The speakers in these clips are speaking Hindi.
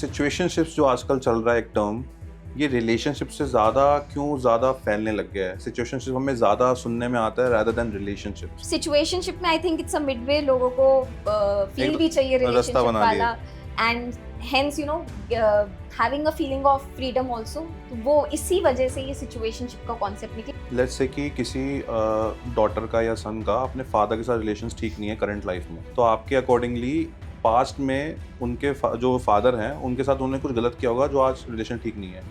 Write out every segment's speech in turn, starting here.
सिचुएशनशिप्स जो आजकल चल रहा है एक टर्म, ये रिलेशनशिप से क्यों ज़्यादा फैलने लग गया है? सिचुएशनशिप हमें ज़्यादा सुनने में आता है रादर देन रिलेशनशिप्स। सिचुएशनशिप में I think it's a midway, लोगों को फील एक भी चाहिए रास्ता रिलेशनशिप बना लिए। वाला, and hence having a feeling of freedom also. तो वो इसी वजह से ये सिचुएशनशिप का कॉन्सेप्ट निकला। लेट्स से कि किसी डॉटर का या सन का अपने फादर के साथ रिलेशंस ठीक नहीं है करंट लाइफ में, तो आपके अकॉर्डिंगली पास्ट में उनके जो फादर हैं उनके साथ उन्होंने कुछ गलत किया होगा जो आज रिलेशन ठीक नहीं है।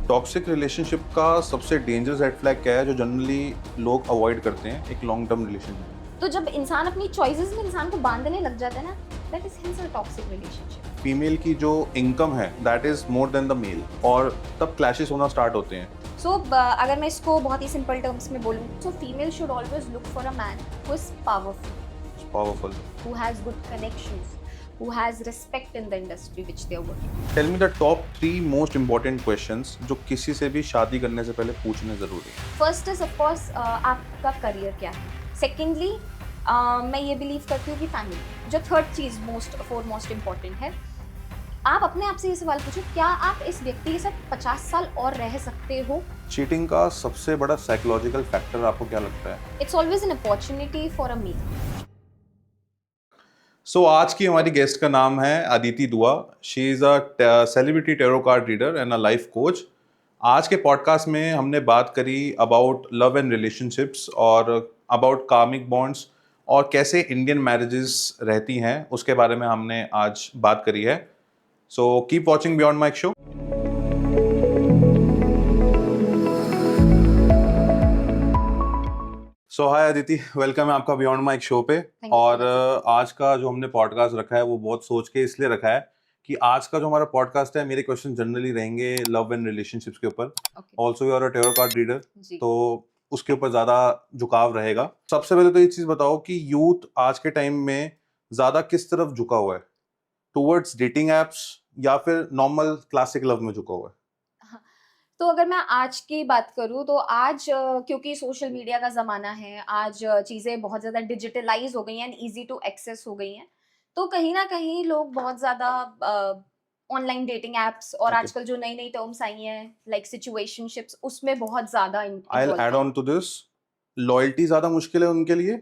टॉक्सिक रिलेशनशिप का सबसे डेंजरस रेड फ्लैग क्या है जो जनरली लोग अवॉइड करते हैं एक लॉन्ग टर्म रिलेशन में? तो जब इंसान अपनी चॉइसेस में इंसान को बांधने लग जाता है ना, that is hence a toxic relationship. Female की जो इनकम है that is more than the male, और तब क्लैशेस होना स्टार्ट होते हैं। सो अगर मैं इसको बहुत ही सिंपल टर्म्स में बोलूँ, so female should always look for a man who is powerful. who has good connections, who has respect in the industry which they are working. Tell me the top 3 most important questions जो किसी से भी शादी करने से पहले पूछने जरूरी है। First is of course आपका करियर क्या है. Secondly, मैं ये बिलीव करती हूँ कि फैमिली. जो थर्ड चीज़ मोस्ट इम्पॉर्टेंट है, आप अपने आप से ये सवाल पूछो, क्या आप इस व्यक्ति के साथ 50 साल और रह सकते हो? चीटिंग का सबसे बड़ा साइकोलॉजिकल फैक्टर आपको क्या लगता है? It's always an opportunity for a meal. सो आज की हमारी गेस्ट का नाम है अदिति दुआ। She is a celebrity tarot card reader and a life coach. आज के पॉडकास्ट में हमने बात करी अबाउट लव एंड रिलेशनशिप्स और अबाउट कार्मिक बॉन्ड्स और कैसे इंडियन मैरिजेस रहती हैं, उसके बारे में हमने आज बात करी है। So keep watching beyond mic show. So hi Aditi, welcome है आपका बियॉन्ड माइक शो पे। Thank you और so much. आज का जो हमने पॉडकास्ट रखा है वो बहुत सोच के इसलिए रखा है कि आज का जो हमारा पॉडकास्ट है, मेरे क्वेश्चन जनरली रहेंगे लव एंड रिलेशनशिप्स के ऊपर। Okay. Also you are a tarot card reader, जी. तो उसके ऊपर ज़्यादा झुकाव रहेगा। सबसे पहले तो ये चीज़ बताओ कि यूथ आज के टाइम में ज़्यादा किस तरफ झुका हुआ है, टूवर्ड्स डेटिंग एप्स या फिर नॉर्मल क्लासिक लव में झुका हुआ है? हाँ, तो अगर मैं आज की बात करूँ तो आज क्योंकि सोशल मीडिया का ज़माना है, आज चीज़ें बहुत ज़्यादा डिजिटलाइज हो गई हैं एंड ईजी टू एक्सेस हो गई हैं, तो कहीं ना कहीं लोग बहुत ज़्यादा ऑनलाइन डेटिंग एप्स और Okay. आजकल जो नई नई टर्म्स आई हैं लाइक सिचुएशनशिप्स, उसमें बहुत ज़्यादा आई इन्वॉल्व एड हैं। ऑन टू दिस, लॉयल्टी ज़्यादा मुश्किल है उनके लिए,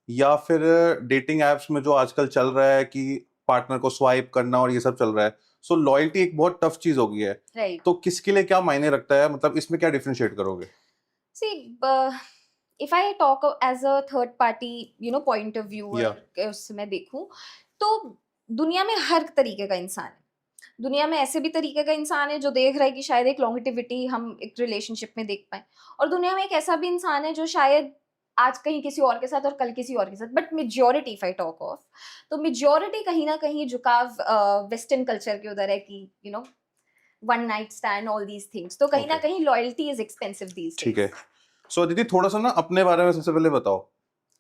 या फिर डेटिंग एप्स में जो आजकल चल रहा है कि पार्टनर को स्वाइप करना और ये सब चल रहा है, सो लॉयल्टी एक बहुत टफ चीज हो गई है। राइट. तो किसके लिए क्या मायने रखता है, मतलब इसमें क्या डिफरेंशिएट करोगे? See, if I talk as a third party point of view, या उससे मैं देखूं तो दुनिया में हर तरीके का इंसान है. दुनिया में ऐसे भी तरीके का इंसान है जो देख रहा है कि शायद एक लॉन्गेटिविटी हम एक रिलेशनशिप में देख पाए, और दुनिया में एक ऐसा भी इंसान है जो शायद आज कहीं किसी और के साथ और कल किसी और के साथ, but majority if I talk of, तो मेजोरिटी कहीं ना कहीं झुकाव वेस्टर्न कल्चर के उधर है कि one night stand, all these things. तो कहीं ना Okay. कहीं लॉयल्टी इज एक्सपेंसिव दीज ठीक है। डेज. सो दीदी थोड़ा सा ना अपने बारे में सबसे पहले बताओ।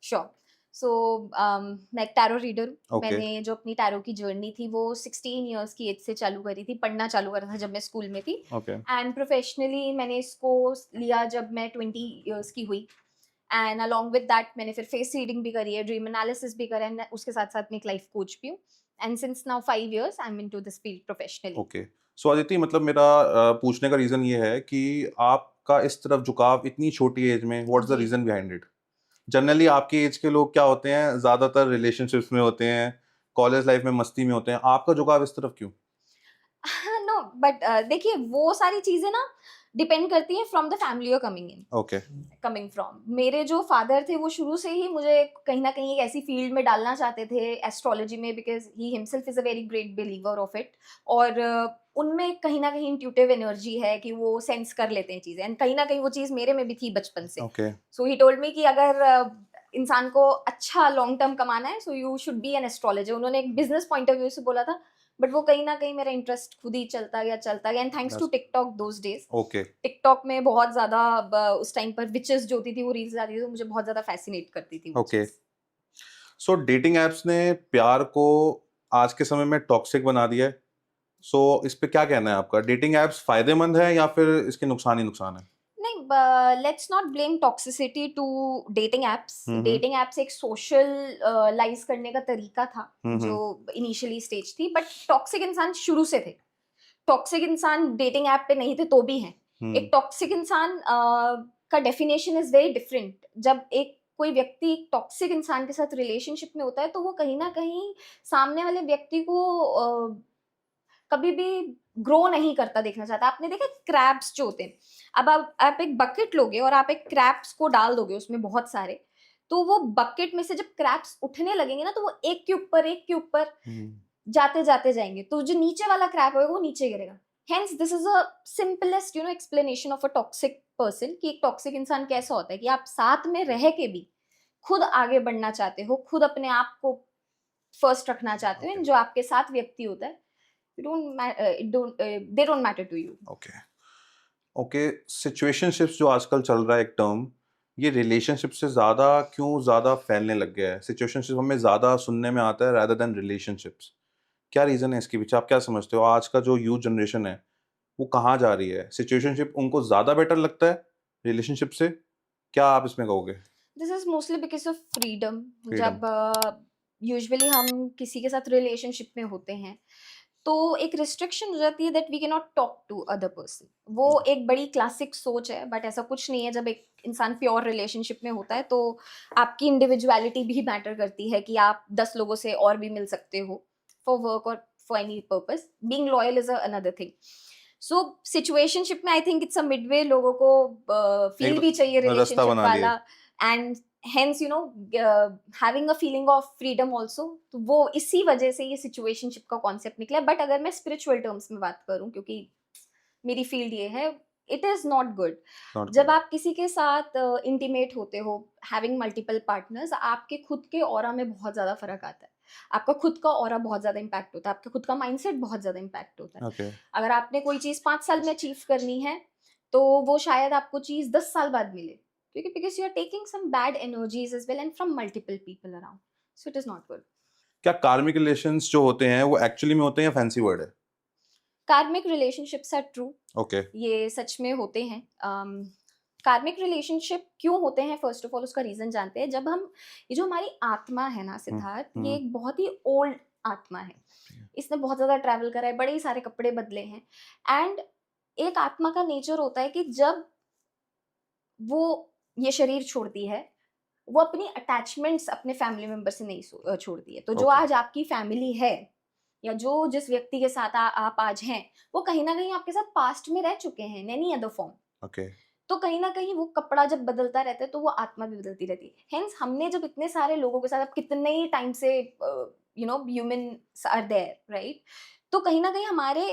श्योर. सो मैं एक टैरो रीडर हूँ. Okay. मैंने जो अपनी टैरो की जर्नी थी वो 16 इयर्स की एज से चालू करी थी, पढ़ना चालू करा था जब मैं स्कूल में थी. Okay. एंड प्रोफेशनली मैंने इसको लिया जब मैं 20 इयर्स की हुई. एंड अलॉन्ग विद दैट मैंने फिर फेस रीडिंग भी करी है, ड्रीम एनालिसिस भी करा है, उसके साथ साथ मैं एक लाइफ कोच भी हूँ. And since now 5 years I am into this field professionally. Okay. So Aditi, मतलब मेरा पूछने का रीजन ये है कि आपका इस तरफ झुकाव इतनी छोटी एज में, व्हाट्स द जी. Reason behind it? जनरली आपकी एज के लोग क्या होते हैं, ज्यादातर रिलेशनशिप्स में होते हैं, कॉलेज लाइफ में मस्ती में होते हैं, आपका झुकाव इस तरफ क्यों? नो, बट देखिए वो सारी चीजें ना डिपेंड करती हैं from the family you are coming in. Okay. Coming from, मेरे जो फादर थे वो शुरू से ही मुझे कहीं ना कहीं एक ऐसी फील्ड में डालना चाहते थे एस्ट्रोलॉजी में, because he himself is a very great believer of it. और उनमें कहीं ना कहीं इंट्यूटिव एनर्जी है कि वो सेंस कर लेते हैं चीज़ें, एंड कहीं ना कहीं वो चीज़ मेरे में भी थी बचपन से. Okay. So he told me कि अगर इंसान को अच्छा लॉन्ग टर्म कमाना है, so you should B an astrologer. उन्होंने एक बिजनेस पॉइंट ऑफ व्यू से बोला था, बट वो कहीं ना कहीं मेरा इंटरेस्ट खुद ही चलता गया, and thanks to TikTok those days. Okay. TikTok में बहुत ज्यादा उस टाइम पर विचेस जो होती थी वो रील्स आती थी, तो मुझे बहुत ज्यादा फैसिनेट करती थी वो ओके। चीज़. सो डेटिंग एप्स ने प्यार को आज के समय में टॉक्सिक बना दिया है। सो इस पे क्या कहना है आपका? डेटिंग एप्स फायदेमंद है या फिर इसके नुकसान ही नुकसान है? नहीं, let's not blame toxicity to dating apps. Hmm dating apps एक सोशल लाइज करने का तरीका था जो इनिशियली स्टेज थी, बट टॉक्सिक इंसान शुरू से थे. टॉक्सिक इंसान डेटिंग ऐप पे नहीं थे तो भी हैं. एक टॉक्सिक इंसान का डेफिनेशन इज वेरी डिफरेंट. जब एक कोई व्यक्ति एक टॉक्सिक इंसान के साथ रिलेशनशिप में होता है तो वो कहीं ना कहीं सामने वाले व्यक्ति को कभी भी ग्रो नहीं करता देखना चाहता. आपने देखा क्रैब्स जो होते हैं, अब आप एक बकेट लोगे और आप एक क्रैब्स को डाल दोगे उसमें बहुत सारे, तो वो बकेट में से जब क्रैब्स उठने लगेंगे ना तो वो एक के ऊपर जाते जाते जाएंगे, तो जो नीचे वाला क्रैब होगा वो नीचे गिरेगा. Hence this is a simplest explanation of a toxic person कि एक टॉक्सिक इंसान कैसा होता है कि आप साथ में रह के भी खुद आगे बढ़ना चाहते हो, खुद अपने आप को फर्स्ट रखना चाहते हो. Okay. जो आपके साथ व्यक्ति होता है they don't matter to you. Okay, situationships जो आजकल चल रहा है एक टर्म, ये रिलेशनशिप से ज़्यादा क्यों ज़्यादा फैलने लग गया है? सिचुएशनशिप हमें ज़्यादा सुनने में आता है रादर देन रिलेशनशिप्स. क्या रीज़न है इसके पीछे? आप क्या समझते हो आज का जो यूथ जनरेशन है वो कहाँ जा रही है? सिचुएशनशिप उनको ज़्यादा बेटर लगता है रिलेशनशिप से? क्या आप इसमें कहोगे? This is mostly because of freedom. Freedom. जब यूजुअली हम किसी के साथ रिलेशनशिप में होते हैं तो एक रिस्ट्रिक्शन हो जाती है that we can not talk to other person. वो एक बड़ी क्लासिक सोच है, बट ऐसा कुछ नहीं है. जब एक इंसान प्योर रिलेशनशिप में होता है तो आपकी इंडिविजुअलिटी भी मैटर करती है कि आप 10 लोगों से और भी मिल सकते हो फॉर वर्क और for any purpose. Being loyal is another thing. So situationship में I think it's a midway. लोगों को फील भी चाहिए रास्ता रिलेशनशिप बना लिया. वाला, and hence having a feeling of freedom also. तो वो इसी वजह से ये सिचुएशनशिप का कॉन्सेप्ट निकला. बट अगर मैं स्पिरिचुअल टर्म्स में बात करूं, क्योंकि मेरी फील्ड ये है, इट इज नॉट गुड. जब आप किसी के साथ इंटीमेट होते हो, हैविंग मल्टीपल पार्टनर्स, आपके खुद के ऑरा में बहुत ज्यादा फर्क आता है. आपका खुद का ऑरा बहुत ज्यादा इम्पैक्ट होता है, आपका खुद का माइंडसेट बहुत ज्यादा इम्पैक्ट होता है. Okay. अगर आपने कोई चीज 5 साल में अचीव करनी है तो वो शायद आपको चीज 10 साल बाद मिले, because you are taking some bad energies as well and from multiple people around, so it is not good. क्या कार्मिक रिलेशंस जो होते हैं वो एक्चुअली में होते हैं या फैंसी वर्ड है? कार्मिक रिलेशनशिप्स आर ट्रू. ओके. ये सच में होते हैं. कार्मिक रिलेशनशिप क्यों होते हैं, फर्स्ट ऑफ ऑल उसका रीजन जानते हैं. जब हम ये जो हमारी आत्मा है ना सिद्धार्थ, ये एक बहुत ही ओल्ड आत्मा है. इसने बहुत ज्यादा ट्रैवल करा है, बड़े ही सारे कपड़े बदले हैं. एंड एक आत्मा का नेचर होता है कि जब वो ये शरीर छोड़ती है, वो अपनी अटैचमेंट्स अपने फैमिली मेंबर से नहीं छोड़ती है. तो जो Okay. आज आपकी फैमिली है या जो जिस व्यक्ति के साथ आप आज हैं, वो कहीं ना कहीं आपके साथ पास्ट में रह चुके हैं in any other form. Okay. तो कहीं ना कहीं वो कपड़ा जब बदलता रहता है तो वो आत्मा भी बदलती रहती है. हेंस हमने जब इतने सारे लोगों के साथ, अब कितने ही टाइम से ह्यूमन्स आर देयर, राइट, तो कहीं ना कहीं हमारे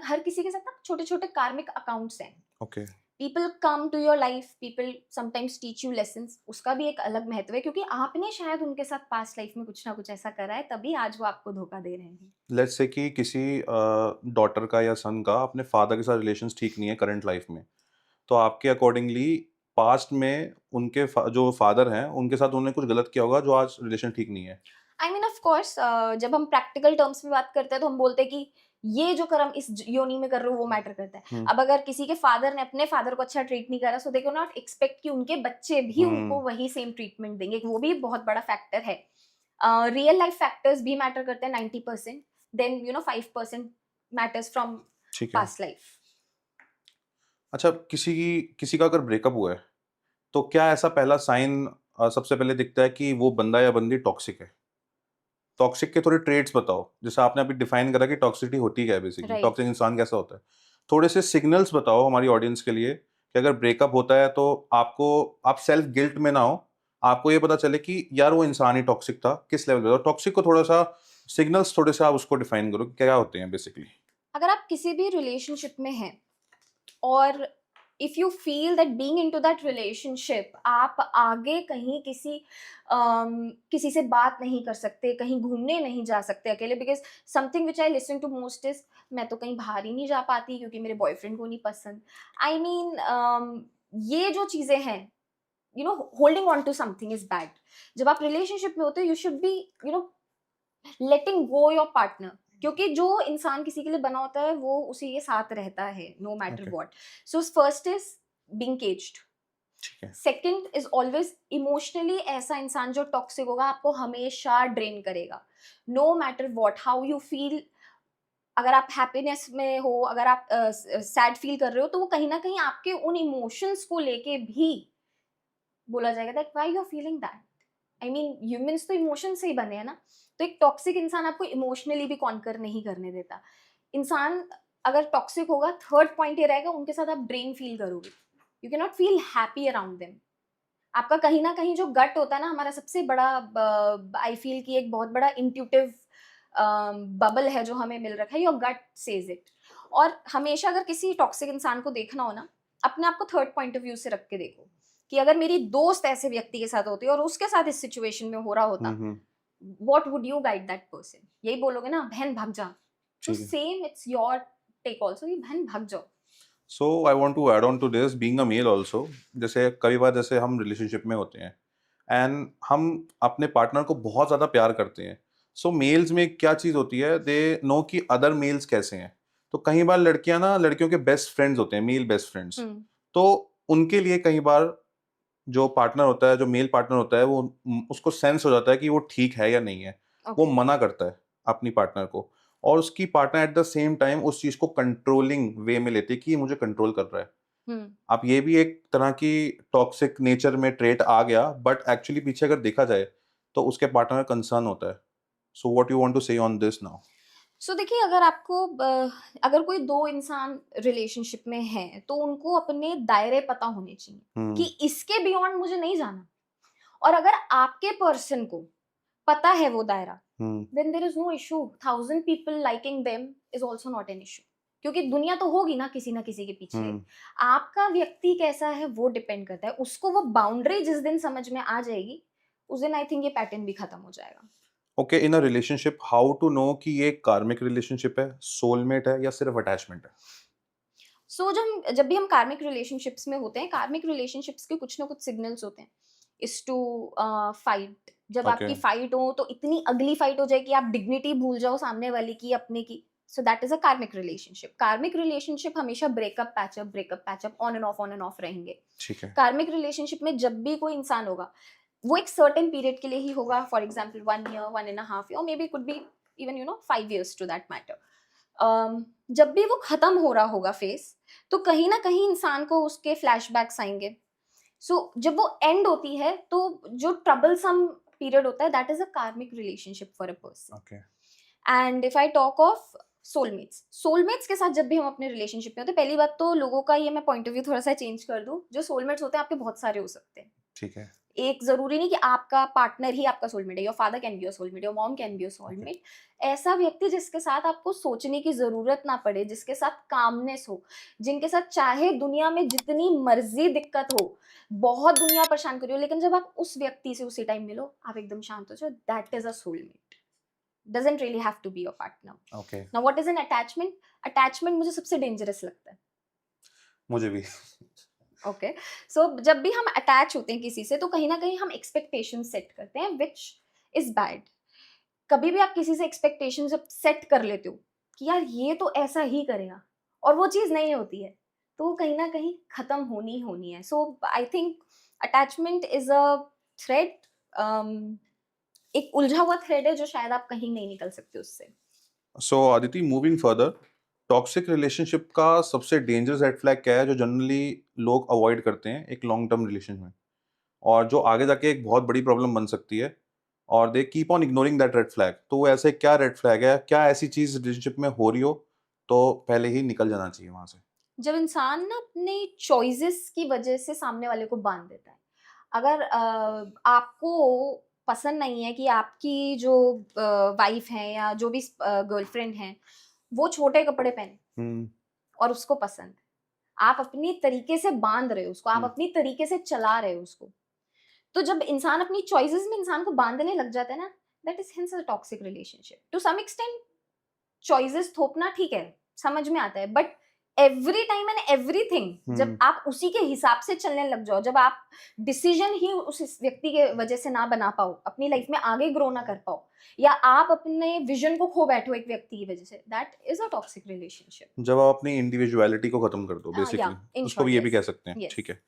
हर किसी के साथ ना छोटे छोटे कार्मिक अकाउंट्स हैं. Okay. People come to your life, people sometimes teach you lessons. उसका भी एक अलग महत्व है क्योंकि आपने शायद उनके साथ पास्ट लाइफ में कुछ ना कुछ ऐसा करा है, तभी आज वो आपको धोखा दे रहे हैं. लेट्स से कि किसी डॉटर का या सन का अपने फादर के साथ रिलेशंस ठीक नहीं है करंट लाइफ में, तो आपके अकॉर्डिंगली पास्ट में उनके जो फादर हैं उनके साथ उन्होंने कुछ गलत किया होगा जो आज रिलेशन ठीक नहीं है? आई मीन ऑफ कोर्स जब हम प्रैक्टिकल टर्म्स में बात करते हैं तो हम बोलते हैं कि ये जो कर्म इस योनि में कर रहे हो वो मैटर करता है. अब अगर किसी के फादर ने अपने फादर को अच्छा ट्रीट नहीं करा, सो दे कैन नॉट एक्सपेक्ट कि उनके बच्चे भी उनको वही सेम ट्रीटमेंट देंगे. वो भी बहुत बड़ा फैक्टर है. रियल लाइफ फैक्टर्स भी मैटर करते हैं 90%. Then 5% matters from past life. अच्छा, किसी का अगर ब्रेकअप हुआ है तो क्या ऐसा पहला साइन सबसे पहले दिखता है कि वो बंदा या बंदी टॉक्सिक है? टॉक्सिक के थोड़े ट्रेड्स बताओ, जैसे आपने अभी डिफाइन करा कि टॉक्सिसिटी होती क्या है बेसिकली, टॉक्सिक इंसान कैसा होता है. थोड़े से सिग्नल्स बताओ हमारी ऑडियंस के लिए कि अगर ब्रेकअप होता है तो आप सेल्फ गिल्ट में ना हो, आपको ये पता चले कि यार वो इंसान ही टॉक्सिक था, किस लेवल पे. टॉक्सिक को थोड़ा सा सिग्नल्स थोड़े से आप उसको डिफाइन करो क्या होते हैं बेसिकली. अगर आप किसी भी रिलेशनशिप में हैं और if you feel that being into that relationship आप आगे कहीं किसी से बात नहीं कर सकते, कहीं घूमने नहीं जा सकते अकेले, because something which I listen to most is मैं तो कहीं बाहर ही नहीं जा पाती क्योंकि मेरे बॉयफ्रेंड को नहीं पसंद. आई मीन ये जो चीजें हैं, holding on to something is bad. जब आप रिलेशनशिप में होते हो you should be letting go your partner, क्योंकि जो इंसान किसी के लिए बना होता है वो उसी के साथ रहता है no matter what. So first is being caged. ठीक है। सेकंड इज ऑलवेज इमोशनली ऐसा इंसान जो टॉक्सिक होगा आपको हमेशा ड्रेन करेगा, no matter what how you feel. अगर आप हैप्पीनेस में हो, अगर आप सैड फील कर रहे हो, तो वो कहीं ना कहीं आपके उन इमोशंस को लेके भी बोला जाएगा that why you are feeling that. I mean humans तो इमोशन से ही बने हैं ना। तो एक टॉक्सिक इंसान आपको इमोशनली भी कॉन्कर नहीं करने देता। इंसान अगर टॉक्सिक होगा, थर्ड पॉइंट ये रहेगा, उनके साथ आप ड्रेन फील करोगे, you can not feel happy around them. आपका कहीं ना कहीं जो गट होता है ना, हमारा सबसे बड़ा, आई फील कि एक बहुत बड़ा इंट्यूटिव बबल है जो हमें मिल रखा है, योर गट सेज इट। और हमेशा अगर किसी टॉक्सिक इंसान को देखना हो ना, अपने आप को थर्ड पॉइंट ऑफ व्यू से रख के देखो कि अगर मेरी दोस्त ऐसे व्यक्ति के साथ होती और उसके साथ इस सिचुएशन में हो रहा होता, what would you guide that person? यही बोलोगे ना, बहन भाग जा। तो ठीक है। Same it's your take also, ये बहन भाग जाओ। So I want to add on to this, being a male also, जैसे कई बार जैसे हम रिलेशनशिप में होते हैं एंड हम अपने पार्टनर को बहुत ज़्यादा प्यार करते हैं। सो मेल्स में क्या चीज़ होती है, दे नो कि अदर मेल्स कैसे हैं। तो कई बार लड़कियां ना लड़कियों के बेस्ट फ्रेंड्स होते हैं, मेल बेस्ट फ्रेंड्स। तो उनके लिए कई बार जो पार्टनर होता है, जो मेल पार्टनर होता है, वो उसको सेंस हो जाता है कि वो ठीक है या नहीं है। वो Okay. मना करता है अपनी पार्टनर को, और उसकी partner at the same time उस चीज को कंट्रोलिंग वे में लेती है कि ये मुझे कंट्रोल कर रहा है। हम्म। अब ये भी एक तरह की टॉक्सिक नेचर में ट्रेट आ गया, बट एक्चुअली पीछे अगर देखा जाए तो उसके पार्टनर का कंसर्न होता है। So what you want to say on this now? So देखिए, अगर आपको अगर कोई दो इंसान रिलेशनशिप में है तो उनको अपने दायरे पता होने चाहिए कि इसके बियॉन्ड मुझे नहीं जाना। और अगर आपके पर्सन को पता है वो दायरा, then there is no issue. 1000 people liking them is also not an issue, क्योंकि दुनिया तो होगी ना किसी के पीछे। आपका व्यक्ति कैसा है वो डिपेंड करता है। उसको वो बाउंड्री जिस दिन समझ में आ जाएगी, उस दिन आई थिंक ये पैटर्न भी खत्म हो जाएगा। Okay, in a relationship how to know कि ये कार्मिक रिलेशनशिप है, सोलमेट है, या सिर्फ अटैचमेंट है? सो जब भी हम कार्मिक रिलेशनशिप्स में होते हैं, कार्मिक रिलेशनशिप्स के कुछ ना कुछ सिग्नल्स होते हैं। Is to fight. जब ओके। आपकी फाइट हो तो इतनी अगली फाइट हो जाए कि आप डिग्निटी भूल जाओ सामने वाले की, अपने की। सो दैट इज अ कार्मिक रिलेशनशिप। कार्मिक रिलेशनशिप हमेशा breakup patchup, on end of रहेंगे। ठीक है। कार्मिक रिलेशनशिप में जब भी कोई इंसान होगा, वो एक सर्टेन पीरियड के लिए ही होगा। फॉर एग्जाम्पल 1 year, 1.5 year, और maybe could be even 5 years to that matter. जब भी वो खत्म हो रहा होगा फेस, तो कहीं ना कहीं इंसान को उसके फ्लैशबैक्स आएंगे। सो जब वो एंड होती है, तो जो ट्रबलसम पीरियड होता है, दैट इज अ कार्मिक relationship for a person. Okay. And if I talk of soulmates के साथ जब भी हम अपने रिलेशनशिप में होते हैं, पहली बात तो लोगों का ये मैं पॉइंट ऑफ व्यू थोड़ा सा चेंज कर दूं। जो सोलमेट्स होते हैं आपके बहुत सारे हो सकते हैं। ठीक है। एक जरूरी नहीं कि आपका पार्टनर ही आपका सोलमेट है। Your father can be your soulmate, your mom can be your soulmate. ऐसा व्यक्ति जिसके साथ आपको सोचने की जरूरत ना पड़े, जिसके साथ कामनेस हो, जिनके साथ चाहे दुनिया में जितनी मर्जी दिक्कत हो, बहुत दुनिया परेशान करियो, लेकिन जब आप उस व्यक्ति से उसी टाइम मिलो, आप एकदम शांत हो जाओ, that is a soulmate. Doesn't really have to be your partner. Okay. Now what is an attachment? Attachment मुझे सबसे डेंजरस लगता है। मुझे भी। ओके। सो जब भी हम अटैच होते हैं किसी से, तो कहीं ना कहीं हम एक्सपेक्टेशन सेट करते हैं, विच इज बैड। कभी भी आप किसी से एक्सपेक्टेशन जब सेट कर लेते हो कि यार ये तो ऐसा ही करेगा, और वो चीज नहीं होती है, तो वो कहीं ना कहीं खत्म होनी होनी है। So I think attachment is a thread, एक उलझा हुआ थ्रेड है जो शायद आप कहीं नहीं निकल सकते उससे। So Aditi, moving further, toxic relationship का सबसे डेंजरस रेड फ्लैग क्या है जो जनरली लोग अवॉइड करते हैं एक लॉन्ग टर्म रिलेशन में, और जो आगे जाके एक बहुत बड़ी प्रॉब्लम बन सकती है, और they keep on ignoring that red flag? तो वो ऐसे क्या रेड फ्लैग है, क्या ऐसी चीज रिलेशनशिप में हो रही हो तो पहले ही निकल जाना चाहिए वहां से? जब इंसान ना अपने चॉइसेस की वजह से सामने वाले को बांध देता है। अगर आपको पसंद नहीं है कि आपकी जो वाइफ है या जो भी गर्लफ्रेंड है, वो छोटे कपड़े पहने और उसको पसंद है, आप अपनी तरीके से बांध रहे हो उसको, आप अपनी तरीके से चला रहे हो उसको। तो जब इंसान अपनी चॉइसेस में इंसान को बांधने लग जाता है ना, that is hence a toxic relationship. To some extent choices थोपना ठीक है, समझ में आता है, but every time and everything जब आप उसी के हिसाब से चलने लग जाओ, जब आप डिसीजन ही उस व्यक्ति के वजह से ना बना पाओ, अपनी लाइफ में आगे ग्रो ना कर पाओ, या आप अपने विजन को खो बैठो एक व्यक्ति की वजह से, that is a toxic relationship. जब आप अपनी इंडिविजुअलिटी को खत्म कर दो या बेसिकली, इन उसको शॉर्ट भी ये भी कह यस। सकते हैं, यस। ठीक है।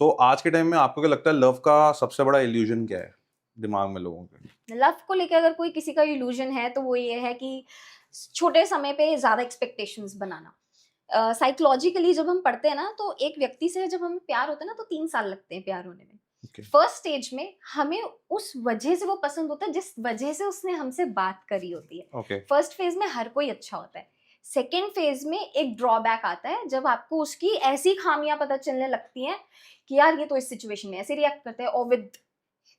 तो आज के टाइम में आपको क्या लगता है लव का सबसे बड़ा इल्यूजन क्या है दिमाग में लोगों के? लव को लेकर अगर कोई किसी का इल्यूजन है तो वो ये है कि छोटे समय पे ज्यादा एक्सपेक्टेशंस बनाना। साइकोलॉजिकली जब हम पढ़ते हैं ना, तो एक व्यक्ति से जब हमें प्यार होता है ना, तो 3 साल लगते हैं प्यार होने में। Okay. फर्स्ट स्टेज में हमें उस वजह से वो पसंद होता है जिस वजह से उसने हमसे बात करी होती है। Okay. फर्स्ट फेज में हर कोई अच्छा होता है। सेकेंड फेज में एक ड्रॉबैक आता है जब आपको उसकी ऐसी खामियां पता चलने लगती हैं कि यार ये तो इस सिचुएशन में ऐसे रिएक्ट करते हैं, और विद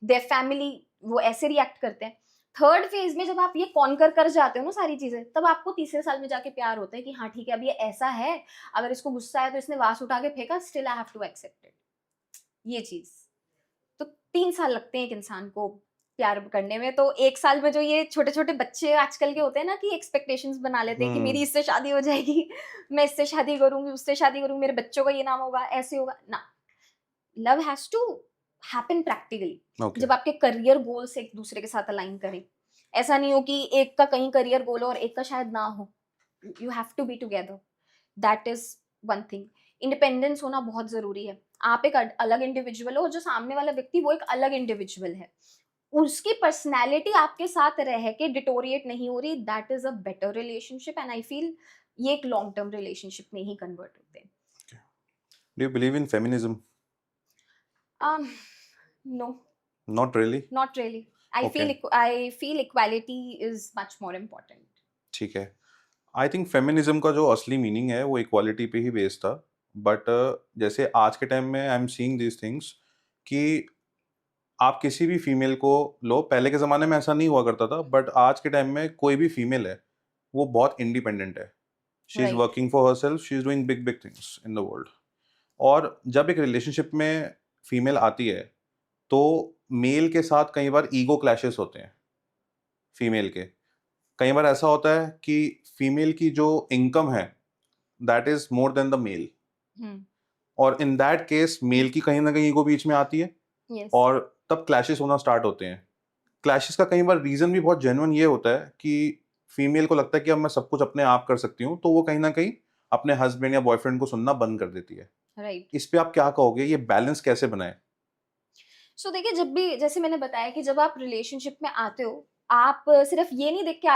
देयर फैमिली वो ऐसे रिएक्ट करते हैं। थर्ड फेज में जब आप ये कॉन्कर कर जाते हो ना सारी चीजें, तब आपको तीसरे साल में जाके प्यार होता है कि हाँ ठीक है, अब ये ऐसा है, अगर इसको गुस्सा है तो इसने वास उठा के फेंका, still I have to accept it, ये चीज। तो 3 साल लगते हैं एक इंसान को प्यार करने में। तो 1 साल में जो ये छोटे छोटे बच्चे आजकल के होते हैं ना, कि एक्सपेक्टेशंस बना लेते हैं कि मेरी इससे शादी हो जाएगी, मैं इससे शादी करूंगी, उससे शादी करूंगी, मेरे बच्चों का ये नाम होगा, ऐसे होगा ना। Love has to happen practically. Okay. जब आपके करियर गोल्स एक दूसरे के साथ अलाइन करें, ऐसा नहीं हो कि एक का कहीं करियर गोल हो और एक का शायद ना हो, you have to be together, that is one thing. Independence होना बहुत जरूरी है। आप एक अलग इंडिविजुअल हो, जो सामने वाला व्यक्ति वो एक अलग इंडिविजुअल है, उसकी पर्सनैलिटी आपके साथ रह के डिटोरिएट नहीं हो रही, that is a better relationship. And I feel ये एक लॉन्ग टर्म रिलेशनशिप में ही कन्वर्ट होते हैं। Do you believe in feminism? No, Not really. not really. Okay. I feel equality is much more important. ठीक है। आई थिंक फेमिनिज्म का जो असली मीनिंग है वो इक्वालिटी पे ही बेस्ड था, बट जैसे आज के टाइम में I am seeing these things कि आप किसी भी फीमेल को लो, पहले के ज़माने में ऐसा नहीं हुआ करता था, बट आज के टाइम में कोई भी फीमेल है वो बहुत इंडिपेंडेंट है। She is Right. Working for her self, she is doing big big things in the world. और जब एक रिलेशनशिप में फीमेल आती है तो मेल के साथ कई बार ईगो क्लैशेस होते हैं फीमेल के। कई बार ऐसा होता है कि फीमेल की जो इनकम है that is more than the male, Hmm. और इन दैट केस मेल की कहीं ना कहीं ईगो बीच में आती है, Yes. और तब क्लैशेस होना स्टार्ट होते हैं। क्लैशेस का कई बार रीजन भी बहुत जेन्युइन ये होता है कि फीमेल को लगता है कि अब मैं सब कुछ अपने आप कर सकती हूँ, तो वो कहीं ना कहीं अपने हस्बैंड या बॉयफ्रेंड को सुनना बंद कर देती है। Right. इस पे आप क्या कहोगे, ये बैलेंस कैसे बनाए? सो देखिए, जब भी जैसे मैंने बताया कि जब आप रिलेशनशिप में आते हो, आप सिर्फ ये नहीं देख के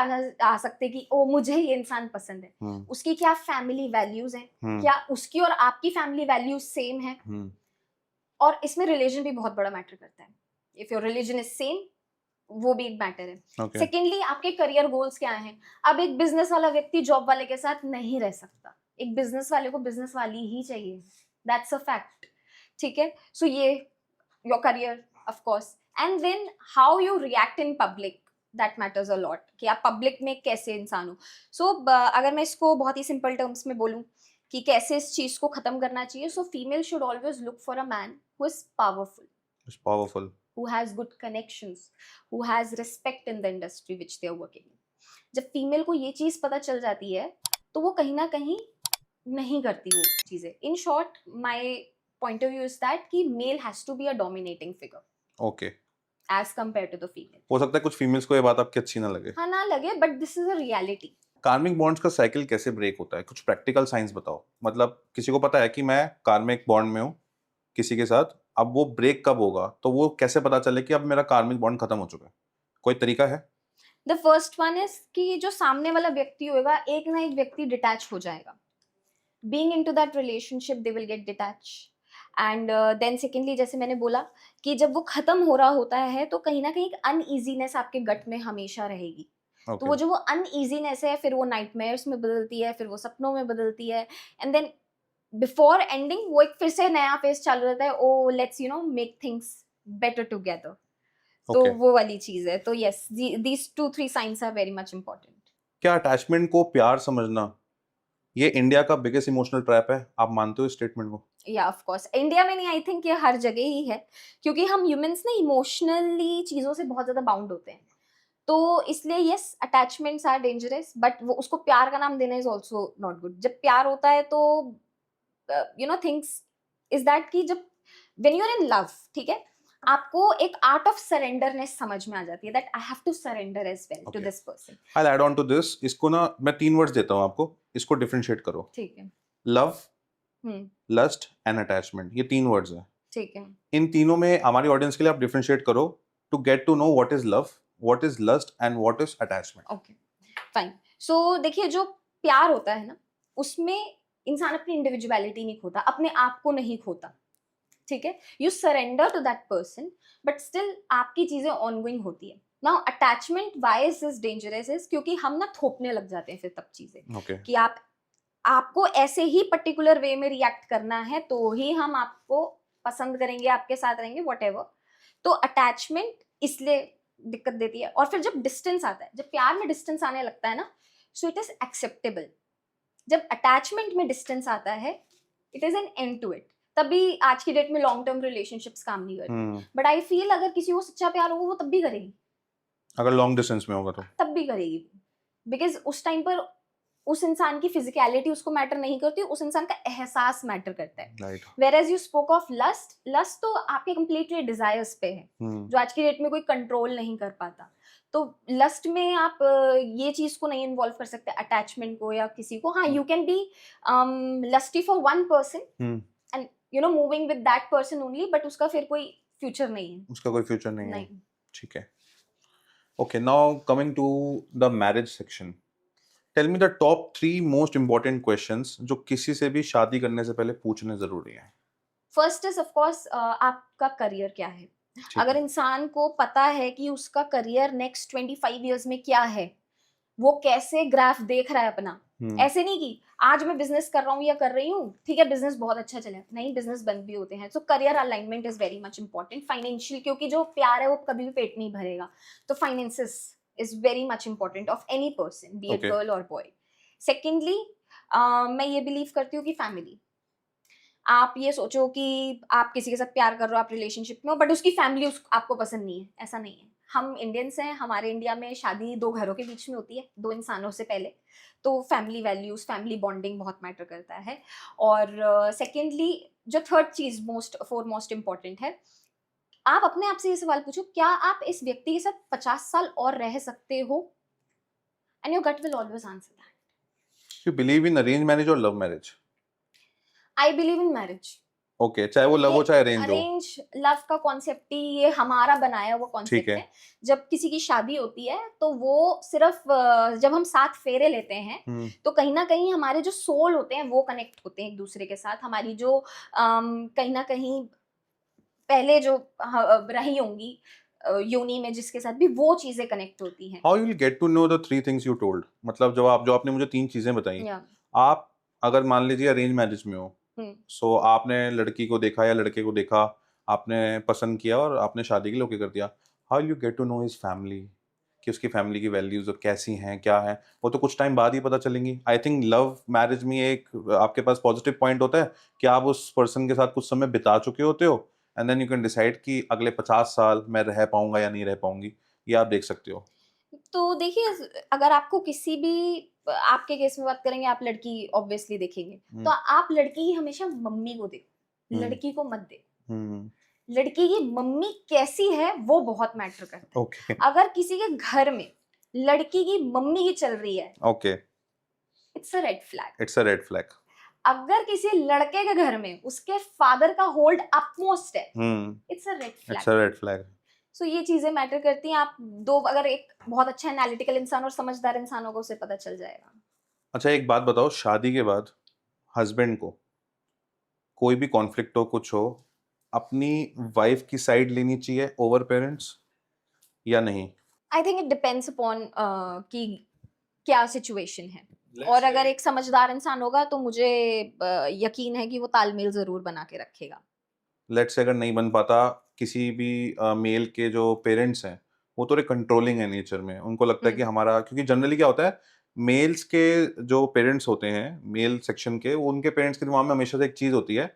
आ सकते कि ओ मुझे ये इंसान पसंद है। उसकी क्या फैमिली वैल्यूज हैं, क्या उसकी और आपकी फैमिली वैल्यूज सेम है, और इसमें रिलीजन भी बहुत बड़ा मैटर करता है। If your religion is same, वो भी एक मैटर है। Okay. सेकेंडली, आपके करियर गोल्स क्या हैं। अब एक बिजनेस वाला व्यक्ति जॉब वाले के साथ नहीं रह सकता, एक बिजनेस वाले को बिजनेस वाली ही चाहिए, दैट्स अ फैक्ट। ठीक है, सो ये your career of course, and then how you react in public, that matters a lot, कि आप पब्लिक में कैसे इंसान हो। सो अगर मैं इसको बहुत ही सिंपल टर्म्स में बोलूं कि कैसे इस चीज को खत्म करना चाहिए, so female should always look for a man who is powerful, who has good connections, who has respect in the industry which they are working in. जब फीमेल को ये चीज पता चल जाती है तो वो कहीं ना कहीं नहीं करती वो चीजें। In short, my point of view is that कि male has to be a dominating figure okay. As compare to the female. हो सकता है कुछ फीमेल्स को ये बात आपकी अच्छी ना लगे। हाँ, ना लगे, but this is a reality. कार्मिक बॉन्ड्स का साइकिल कैसे ब्रेक होता है, कुछ प्रैक्टिकल साइंस बताओ। मतलब किसी को पता है कि मैं कार्मिक बॉन्ड में हूँ किसी के साथ, अब वो ब्रेक कब होगा, तो वो कैसे पता चले कि अब मेरा कार्मिक बॉन्ड खत्म हो चुका है? कोई तरीका है? द फर्स्ट वन इज कि जो सामने वाला व्यक्ति होगा, एक ना एक व्यक्ति डिटैच हो जाएगा। Being into that relationship they will get detach. And then secondly, जैसे मैंने बोला कि जब वो खत्म हो रहा होता है तो कहीं ना कहीं एक अनईजीनेस आपके गट में हमेशा रहेगी। तो वो जो वो अनईजीनेस है, फिर वो नाइटमेयर्स में बदलती है, फिर वो सपनों में बदलती है, एंड देन बिफोर एंडिंग वो एक फिर से नया फेज चालू रहता है, oh let's make things better together. तो वो वाली चीज है। तो yes, these 2-3 signs are very much important. क्या अटैचमेंट को प्यार समझना ये इंडिया का बिगेस्ट इमोशनल ट्रैप है? आप मानते हो इस स्टेटमेंट को? या ऑफ कोर्स, इंडिया में नहीं, आई थिंक ये हर जगह ही है, क्योंकि हम ह्यूमंस ना इमोशनली चीजों से बहुत ज्यादा बाउंड होते हैं। तो इसलिए yes attachments are dangerous, but वो उसको प्यार का नाम देना इज ऑल्सो नॉट गुड। जब प्यार होता है तो थिंग्स इज दैट कि जब when you are in love, ठीक है, आपको एक आर्ट ऑफ सरेंडरनेस समझ में आ जाती है, that I have to surrender as well to Okay. This person. I'll add on to this. इसको ना मैं 3 वर्ड्स देता हूँ आपको, इसको डिफरेंशिएट करो। ठीक है। Love, hmm. Lust and attachment, ये 3 वर्ड्स हैं। ठीक है। इन तीनों में हमारी ऑडियंस के लिए आप डिफरेंशिएट करो to get to know what is love, what is lust and what is attachment. Okay fine. So देखिए, जो प्यार होता है ना, उसमें इंसान अपनी इंडिविजुअलिटी नहीं खोता, अपने आप को नहीं खोता, ठीक है। You surrender to that person, but still आपकी चीजें ऑनगोइंग होती है। Now attachment why is dangerous is क्योंकि हम ना थोपने लग जाते हैं फिर तब चीजें ओके, कि आपको ऐसे ही पर्टिकुलर वे में रिएक्ट करना है तो ही हम आपको पसंद करेंगे, आपके साथ रहेंगे, व्हाटएवर। तो अटैचमेंट इसलिए दिक्कत देती है। और फिर जब डिस्टेंस आता है, जब प्यार में डिस्टेंस आने लगता है ना, सो इट इज एक्सेप्टेबल। जब अटैचमेंट में डिस्टेंस आता है, it is an end to it. तभी आज की डेट में लॉन्ग टर्म रिलेशनशिप्स काम नहीं करती। बट आई फील अगर किसी को सच्चा प्यार होगा वो तब भी करेगी, अगर लॉन्ग डिस्टेंस में होगा तो तब भी करेगी, बिकॉज उस टाइम पर उस इंसान की फिजिकलिटी उसको मैटर नहीं करती, उस इंसान का एहसास मैटर करता है। Right. Whereas you spoke of lust, lust तो आपके completely desires पे है, जो आज की डेट में कोई कंट्रोल नहीं कर पाता। तो लस्ट में आप ये चीज को नहीं इन्वॉल्व कर सकते, अटैचमेंट को या किसी को। हाँ, you can be lusty for one person and moving with that person only, but उसका फिर कोई फ्यूचर नहीं है, उसका कोई फ्यूचर नहीं है। नहीं। ठीक है। Okay, now coming to the marriage section, tell me the top 3 most important questions जो किसी से भी शादी करने से पहले पूछने जरूरी है। फर्स्ट इज ऑफ कोर्स आपका करियर क्या है। अगर इंसान को पता है कि उसका करियर नेक्स्ट 25 इयर्स में क्या है, वो कैसे ग्राफ देख रहा है अपना, ऐसे नहीं कि आज मैं बिजनेस कर रहा हूँ या कर रही हूँ, ठीक है, बिजनेस बहुत अच्छा चले, नहीं, बिजनेस बंद भी होते हैं। सो career alignment is very much important. Financial, क्योंकि जो प्यार है वो कभी भी पेट नहीं भरेगा, तो finances is very much important of any person, B it girl और बॉय। सेकेंडली, मैं ये बिलीव करती हूँ कि फैमिली, आप ये सोचो कि आप किसी के साथ प्यार कर रहे हो, आप रिलेशनशिप में हो, बट उसकी फैमिली आपको पसंद नहीं है, ऐसा नहीं है। हम इंडियंस हैं, हमारे इंडिया में शादी 2 घरों के बीच में होती है, 2 इंसानों से पहले। तो फैमिली वैल्यूज, फैमिली बॉन्डिंग बहुत मैटर करता है। और सेकेंडली, जो थर्ड चीज मोस्ट इम्पॉर्टेंट है, आप अपने आप से ये सवाल पूछो, क्या आप इस व्यक्ति के साथ 50 साल और रह सकते हो? And your gut will always answer that. You believe in arrange marriage और love marriage? I believe in marriage. Okay, चाहे वो लव हो चाहे अरेंज हो। अरेंज लव का कॉन्सेप्ट ही ये हमारा बनाया हुआ कॉन्सेप्ट है। है। जब किसी की शादी होती है तो वो सिर्फ जब हम 7 फेरे लेते हैं तो कहीं ना कहीं हमारे जो सोल होते हैं वो कनेक्ट होते हैं एक दूसरे के साथ। हमारी जो कहीं ना कहीं पहले जो रही होंगी योनि में जिसके साथ भी, वो चीजें कनेक्ट होती हैं। How you will get to know the 3 things you told? मतलब जो आपने मुझे 3 चीजें बताई, Yeah. आप अगर मान लीजिए अरेंज मैरिज में हो, सो आपने लड़की को देखा या लड़के को देखा, आपने पसंद किया और आपने शादी के लिए ओके कर दिया, how you get to know his family, कि उसकी फैमिली की वैल्यूज कैसी हैं, क्या है, वो तो कुछ टाइम बाद ही पता चलेंगी। आई थिंक लव मैरिज में एक आपके पास पॉजिटिव पॉइंट होता है कि आप उस पर्सन के साथ कुछ समय बिता चुके होते हो, and then you can decide कि अगले 50 साल मैं रह पाऊंगा या नहीं रह पाऊंगी, ये आप देख सकते हो। तो देखिए, अगर आपको किसी भी, आपके केस में बात करेंगे, आप लड़की ऑब्वियसली देखेंगे, तो आप लड़की की हमेशा मम्मी को देखो, लड़की को मत देखो। लड़की की मम्मी कैसी है वो बहुत मैटर करता है। Okay. अगर किसी के घर में लड़की की मम्मी की चल रही है, Okay. It's a red flag. It's a red flag. अगर किसी लड़के के घर में उसके फादर का होल्ड अपमोस्ट है, it's a red flag. It's a red flag. सो ये चीजें मैटर करती हैं। आप दो, अगर एक बहुत अच्छा एनालिटिकल इंसान और समझदार इंसान होगा, उसे पता चल जाएगा। अच्छा, एक बात बताओ, शादी के बाद हस्बैंड को कोई भी कॉन्फ्लिक्ट हो, कुछ हो, अपनी वाइफ की साइड लेनी चाहिए ओवर पेरेंट्स या नहीं? I think it depends upon कि क्या सिचुएशन है। और अगर एक समझदार इंसान होगा तो मुझे यकीन है कि वो तालमेल जरूर बना के रखेगा। लेट्स से अगर नहीं बन पाता, किसी भी मेल के जो पेरेंट्स हैं वो थोड़े कंट्रोलिंग है नेचर में, उनको लगता है कि हमारा, क्योंकि जनरली क्या होता है, मेल्स के जो पेरेंट्स होते हैं, मेल सेक्शन के, वो उनके पेरेंट्स के दिमाग में हमेशा से एक चीज़ होती है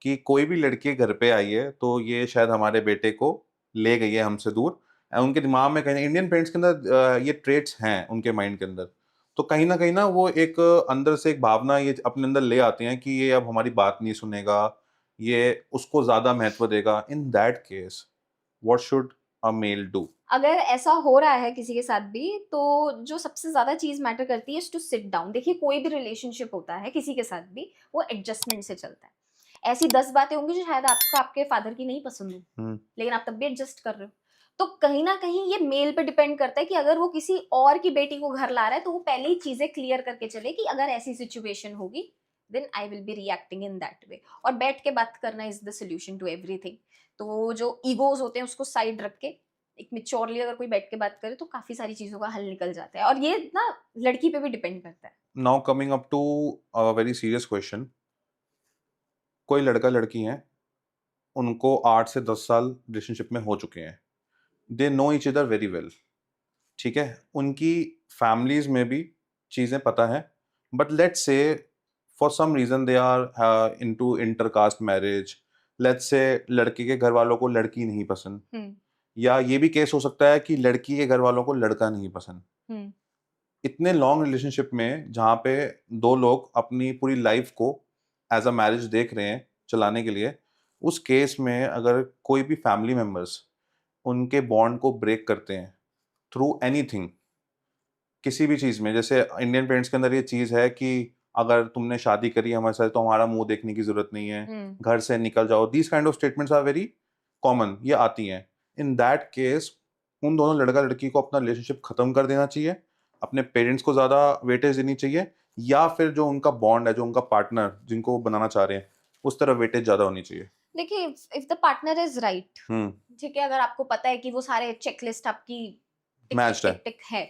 कि कोई भी लड़की घर पे आई है तो ये शायद हमारे बेटे को ले गई है हमसे दूर, उनके दिमाग में कहीं इंडियन पेरेंट्स के अंदर ये ट्रेट्स हैं उनके माइंड के अंदर, तो कहीं ना वो एक अंदर से एक भावना ये अपने अंदर ले आते हैं कि ये अब हमारी बात नहीं सुनेगा, ये उसको ज्यादा महत्व देगा। In that case what should a male do? अगर ऐसा हो रहा है किसी के साथ भी, तो जो सबसे ज्यादा चीज मैटर करती है टू सिट डाउन। देखिए, कोई भी रिलेशनशिप होता है किसी के साथ भी, वो एडजस्टमेंट से चलता है। ऐसी 10 बातें होंगी जो शायद आपको आपके फादर की नहीं पसंद हो, लेकिन आप तब भी एडजस्ट कर रहे हो। तो कहीं ना कहीं ये मेल पे डिपेंड करता है कि अगर वो किसी और की बेटी को घर ला रहा है, तो वो पहले ही चीजें क्लियर करके चले कि अगर ऐसी सिचुएशन होगी, then I will be reacting in that way. और बैठ के बात करना is the solution to everything. तो जो ईगोज होते हैं उसको साइड रख के एक मेच्योरली अगर कोई बैठ के बात करे, तो काफी सारी चीजों का हल निकल जाता है। और ये ना लड़की पे भी डिपेंड करता है। Now coming up to a very serious question, कोई लड़का लड़की है, उनको 8 से 10 साल रिलेशनशिप में हो चुके हैं, they know each other very well, ठीक है, उनकी फैमिलीज में भी चीज़ें पता है, but let's say for some reason they are into intercaste marriage, let's say लड़के के घर वालों को लड़की नहीं पसंद, या ये भी केस हो सकता है कि लड़की के घर वालों को लड़का नहीं पसंद। इतने लॉन्ग रिलेशनशिप में जहाँ पे दो लोग अपनी पूरी लाइफ को एज अ मैरिज देख रहे हैं चलाने के लिए, उस केस में अगर कोई भी फैमिली मेंबर्स उनके बॉन्ड को ब्रेक करते हैं थ्रू एनीथिंग, किसी भी चीज़ में, जैसे इंडियन पेरेंट्स के अंदर ये चीज़ है कि अगर तुमने शादी करी हमारे साथ तो हमारा मुंह देखने की जरूरत नहीं है, घर से निकल जाओ, these kind of statements are very common, ये आती हैं। इन दैट केस उन दोनों लड़का लड़की को अपना रिलेशनशिप खत्म कर देना चाहिए, अपने पेरेंट्स को ज्यादा वेटेज देनी चाहिए, या फिर जो उनका बॉन्ड है, जो उनका पार्टनर जिनको वो बनाना चाह रहे हैं, उस तरफ वेटेज ज्यादा होनी चाहिए। देखिए, if the partner is right, ठीक है, अगर आपको पता है कि वो सारे चेकलिस्ट आपकी टिक टिक मैच्ड है, टिक टिक है,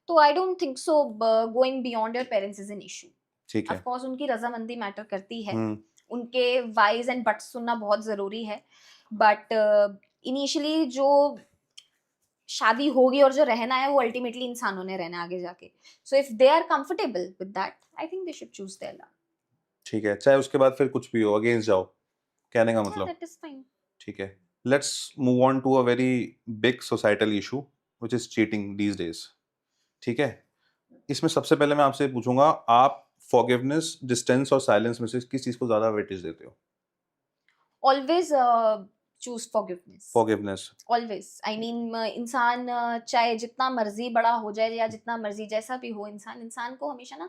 तो I don't think so going beyond your parents is an issue. ठीक है। ऑफ कोर्स उनकी रजामंदी मैटर करती है, हम्म, उनके वाइज एंड बट्स सुनना बहुत जरूरी है, बट इनिशियली जो शादी होगी और जो रहना है वो अल्टीमेटली इंसानों ने रहना है आगे जाके। So if they are comfortable with that, I think they should choose their love. ठीक है, चाहे उसके बाद फिर कुछ भी हो अगेंस्ट जाओ, कहने का मतलब। That is fine. ठीक है, let's move on to a very big societal issue which is cheating these days. ठीक है, इसमें सबसे पहले मैं आपसे पूछूंगा, आप फॉरगिवनेस, डिस्टेंस और साइलेंस में से किस चीज को ज्यादा वेटेज देते हो? Always choose forgiveness. Forgiveness. Always, I mean इंसान चाहे जितना मर्जी बड़ा हो जाए या जितना मर्जी जैसा भी हो, इंसान इंसान को हमेशा ना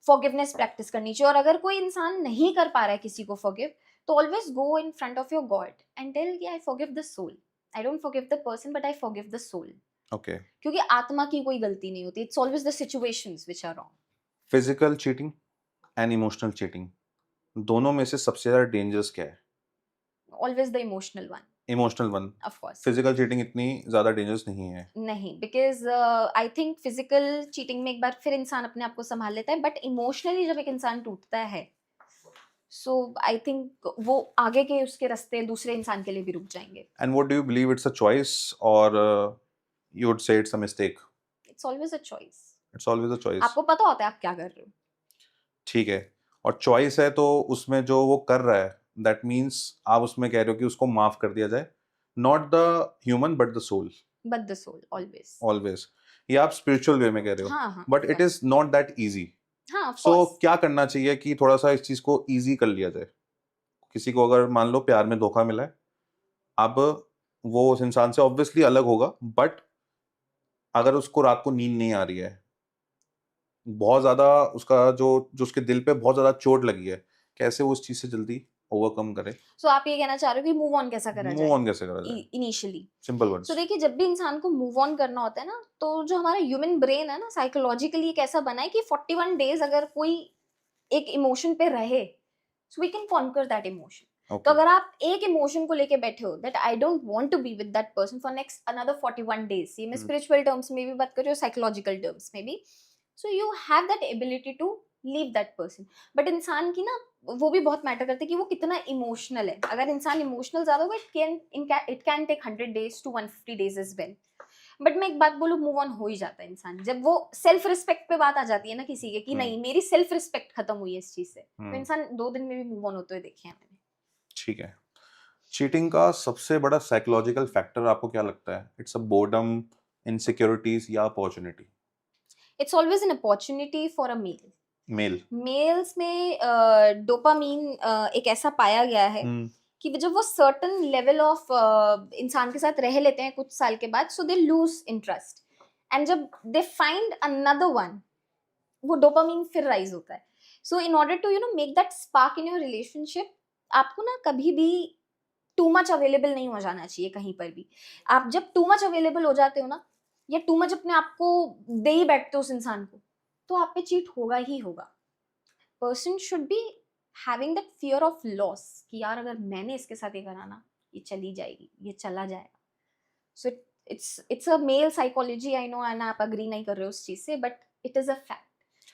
फॉरगिवनेस प्रैक्टिस करनी चाहिए। और अगर कोई इंसान नहीं कर पा रहा है किसी को फॉरगिव, तो always go in front of your god and tell कि I forgive the soul. I don't forgive the person, but I forgive the soul. Okay. क्योंकि आत्मा की कोई गलती नहीं होती। It's always the situations which are wrong. Physical cheating and emotional cheating, दोनों में से सबसे ज्यादा डेंजरस क्या है? Always the emotional one. Emotional one. Of course. Physical cheating इतनी ज्यादा डेंजरस नहीं है। नहीं, because I think physical cheating में एक बार फिर इंसान अपने आप को संभाल लेता है, बट इमोशनली जब एक इंसान टूटता है, सो आई थिंक वो आगे के उसके रास्ते दूसरे इंसान के लिए भी रुक जाएंगे। And what do you believe, it's a choice और you would say it's a mistake? It's always a choice. It's always a choice. आपको पता होता है आप क्या कर रहे हो। ठीक है, और चॉइस है तो उसमें जो वो कर रहा है, दैट मीन्स आप उसमें कह रहे हो कि उसको माफ कर दिया जाए, not the human but the soul. But the soul always. Always, ये आप स्पिरिचुअल वे में कह रहे हो, हाँ हाँ, but it is not that easy. हाँ ऑफ सो कोर्स। क्या करना चाहिए कि थोड़ा सा इस चीज को इजी कर लिया जाए? किसी को अगर मान लो प्यार में धोखा मिला है, अब वो उस इंसान से ऑब्वियसली अलग होगा, बट अगर उसको रात को नींद नहीं आ रही है, बहुत ज्यादा उसका जो जो उसके दिल पे बहुत ज्यादा चोट लगी है, कैसे वो उस चीज से जल्दी ओवरकम करे? सो आप ये कहना चाह रहे हो कि मूव ऑन कैसा करा मूव जाए ऑन कैसे करा जाए? इनिशियली। Simple words. सो देखिए, जब भी इंसान को मूव ऑन करना होता है ना, तो जो हमारा ह्यूमन ब्रेन है ना, साइकोलॉजिकली एक ऐसा बना है कि 41 डेज अगर कोई एक इमोशन पे रहे, so we can conquer that emotion. तो अगर आप एक इमोशन को लेके बैठे हो, that I don't want to be with that person for next another 41 days, ये मैं स्पिरिचुअल टर्म्स में भी बात कर रही हूँ, साइकोलॉजिकल टर्म्स में भी, so you have that ability to leave that person. But इंसान की ना वो भी बहुत मैटर करता है कि वो कितना इमोशनल है। अगर इंसान इमोशनल ज्यादा होगा, it can take 100 days to 150 days as well. But मैं एक बात बोलूं, मूव ऑन हो ही जाता है इंसान जब वो सेल्फ रिस्पेक्ट पे बात आ जाती है ना किसी के, कि नहीं मेरी सेल्फ रिस्पेक्ट खत्म हुई है इस चीज से, तो इंसान 2 दिन में भी मूव ऑन होते हुए देखे हैं मैंने। ठीक है, चीटिंग का सबसे बड़ा साइकोलॉजिकल फैक्टर आपको क्या लगता है? इट्स अ बोर्डम, इनसिक्योरिटीज या opportunity? It's always an opportunity for a male. Male. Males में डोपामीन एक ऐसा पाया गया है हम्म। कि जब वो सर्टन लेवल ऑफ इंसान के साथ रह लेते हैं कुछ साल के बाद, so they lose interest, and जब दे फाइंड अनदर वन, वो डोपामीन फिर राइज होता है। So in order to make that spark in your relationship, आपको ना कभी भी टू मच अवेलेबल नहीं हो जाना चाहिए कहीं पर भी। आप जब टू मच अवेलेबल हो जाते हो ना, या टू मच अपने आप को दे ही बैठते हो उस इंसान को, तो आप पे चीट होगा ही होगा। Person should be having that fear of loss कि यार अगर मैंने इसके साथ ये करा ना, ये चली जाएगी, ये चला जाएगा। So it's a male psychology, I know, and आप अग्री नहीं कर रहे हो उस चीज से, but it is a fact.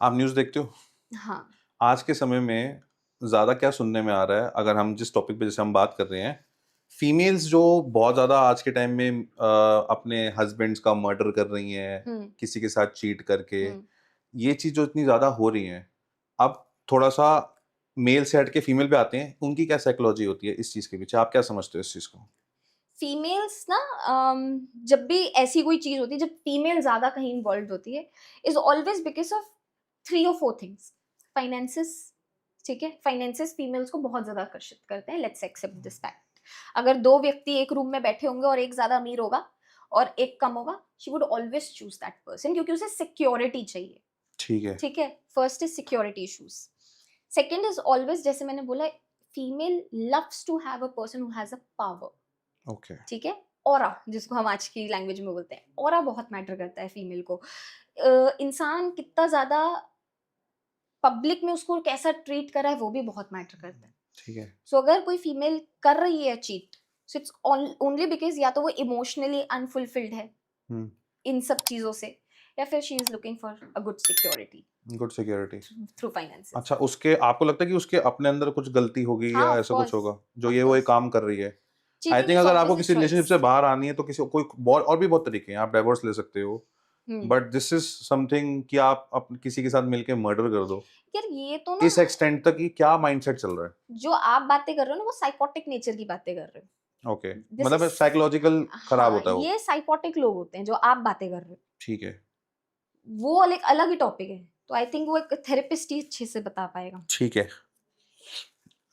आप न्यूज़ देखते हो? हाँ। आज के समय में ज़्यादा क्या सुनने में आ रहा है, अगर हम जिस टॉपिक पे जैसे हम बात कर रहे हैं, फीमेल्स जो बहुत ज़्यादा आज के टाइम में अपने हस्बैंड्स का मर्डर कर रही हैं, किसी के साथ चीट करके, ये चीज़ जो इतनी ज़्यादा हो रही है, अब थोड़ा सा मेल से हट के फीमेल पे आते हैं, उनकी क्या साइकोलॉजी होती है इस चीज़ के पीछे? आप क्या समझते हो इस चीज़ को? फीमेल्स ना, जब भी ऐसी कोई चीज होती है, जब फीमेल ज्यादा कहीं इन्वॉल्व होती है, is always because of 3 or 4 things. Finances, ठीक है, फाइनेंसिस फीमेल्स को बहुत ज्यादा आकर्षित करते हैं, लेट्स एक्सेप्ट दिस फैक्ट। अगर 2 व्यक्ति एक रूम में बैठे होंगे और एक ज्यादा अमीर होगा और एक कम होगा, she would always choose that person, क्योंकि उसे सिक्योरिटी चाहिए। ठीक है। ठीक है, first is security issues. Second is always, जैसे मैंने बोला, female loves to have a person who has a power. Okay. ठीक है, ऑरा, जिसको हम आज की लैंग्वेज में बोलते हैं, ऑरा बहुत मैटर करता है फीमेल को। इंसान कितना ज्यादा पब्लिक में उसको कैसा ट्रीट करा है, वो भी बहुत मैटर करता है। ठीक है। सो अगर कोई फीमेल कर रही है cheat, so it's only because या तो वो इमोशनली अनफुलफिल्ड है हम्म। इन सब चीजों से, या फिर she is looking for a good security good security. Through finances. अच्छा, उसके आपको लगता है कि उसके अपने अंदर कुछ गलती होगी हाँ, या ऑफ ऐसा कुछ कोर्स, होगा जो ऑफ ये वो ये कोर्स। काम कर रही है? आई चीटिंग थिंक इज अगर आपको ऑलवेज अ किसी रिलेशनशिप चॉइस। से बाहर आनी है तो किसी कोई बहुत और भी बहुत तरीके हैं, आप डाइवोर्स ले सकते हो, बट दिस इज समथिंग कि आप किसी के साथ मिलके मर्डर कर दो, यार ये तो इस ना, एक्सटेंट तक कि क्या माइंडसेट चल रहा जो आप बातें कर रहे हो ना, वो साइकोटिक नेचर की बातें कर रहे हो। है? ओके। दिस इज, मतलब साइकोलॉजिकल खराब हाँ, होता है वो। ये साइकोटिक लोग होते हैं जो आप बातें कर रहे हो, ठीक है। वो अलग अलग ही टॉपिक है। तो आई थिंक वो एक थेरेपिस्ट ही अच्छे से बता पाएगा। ठीक है।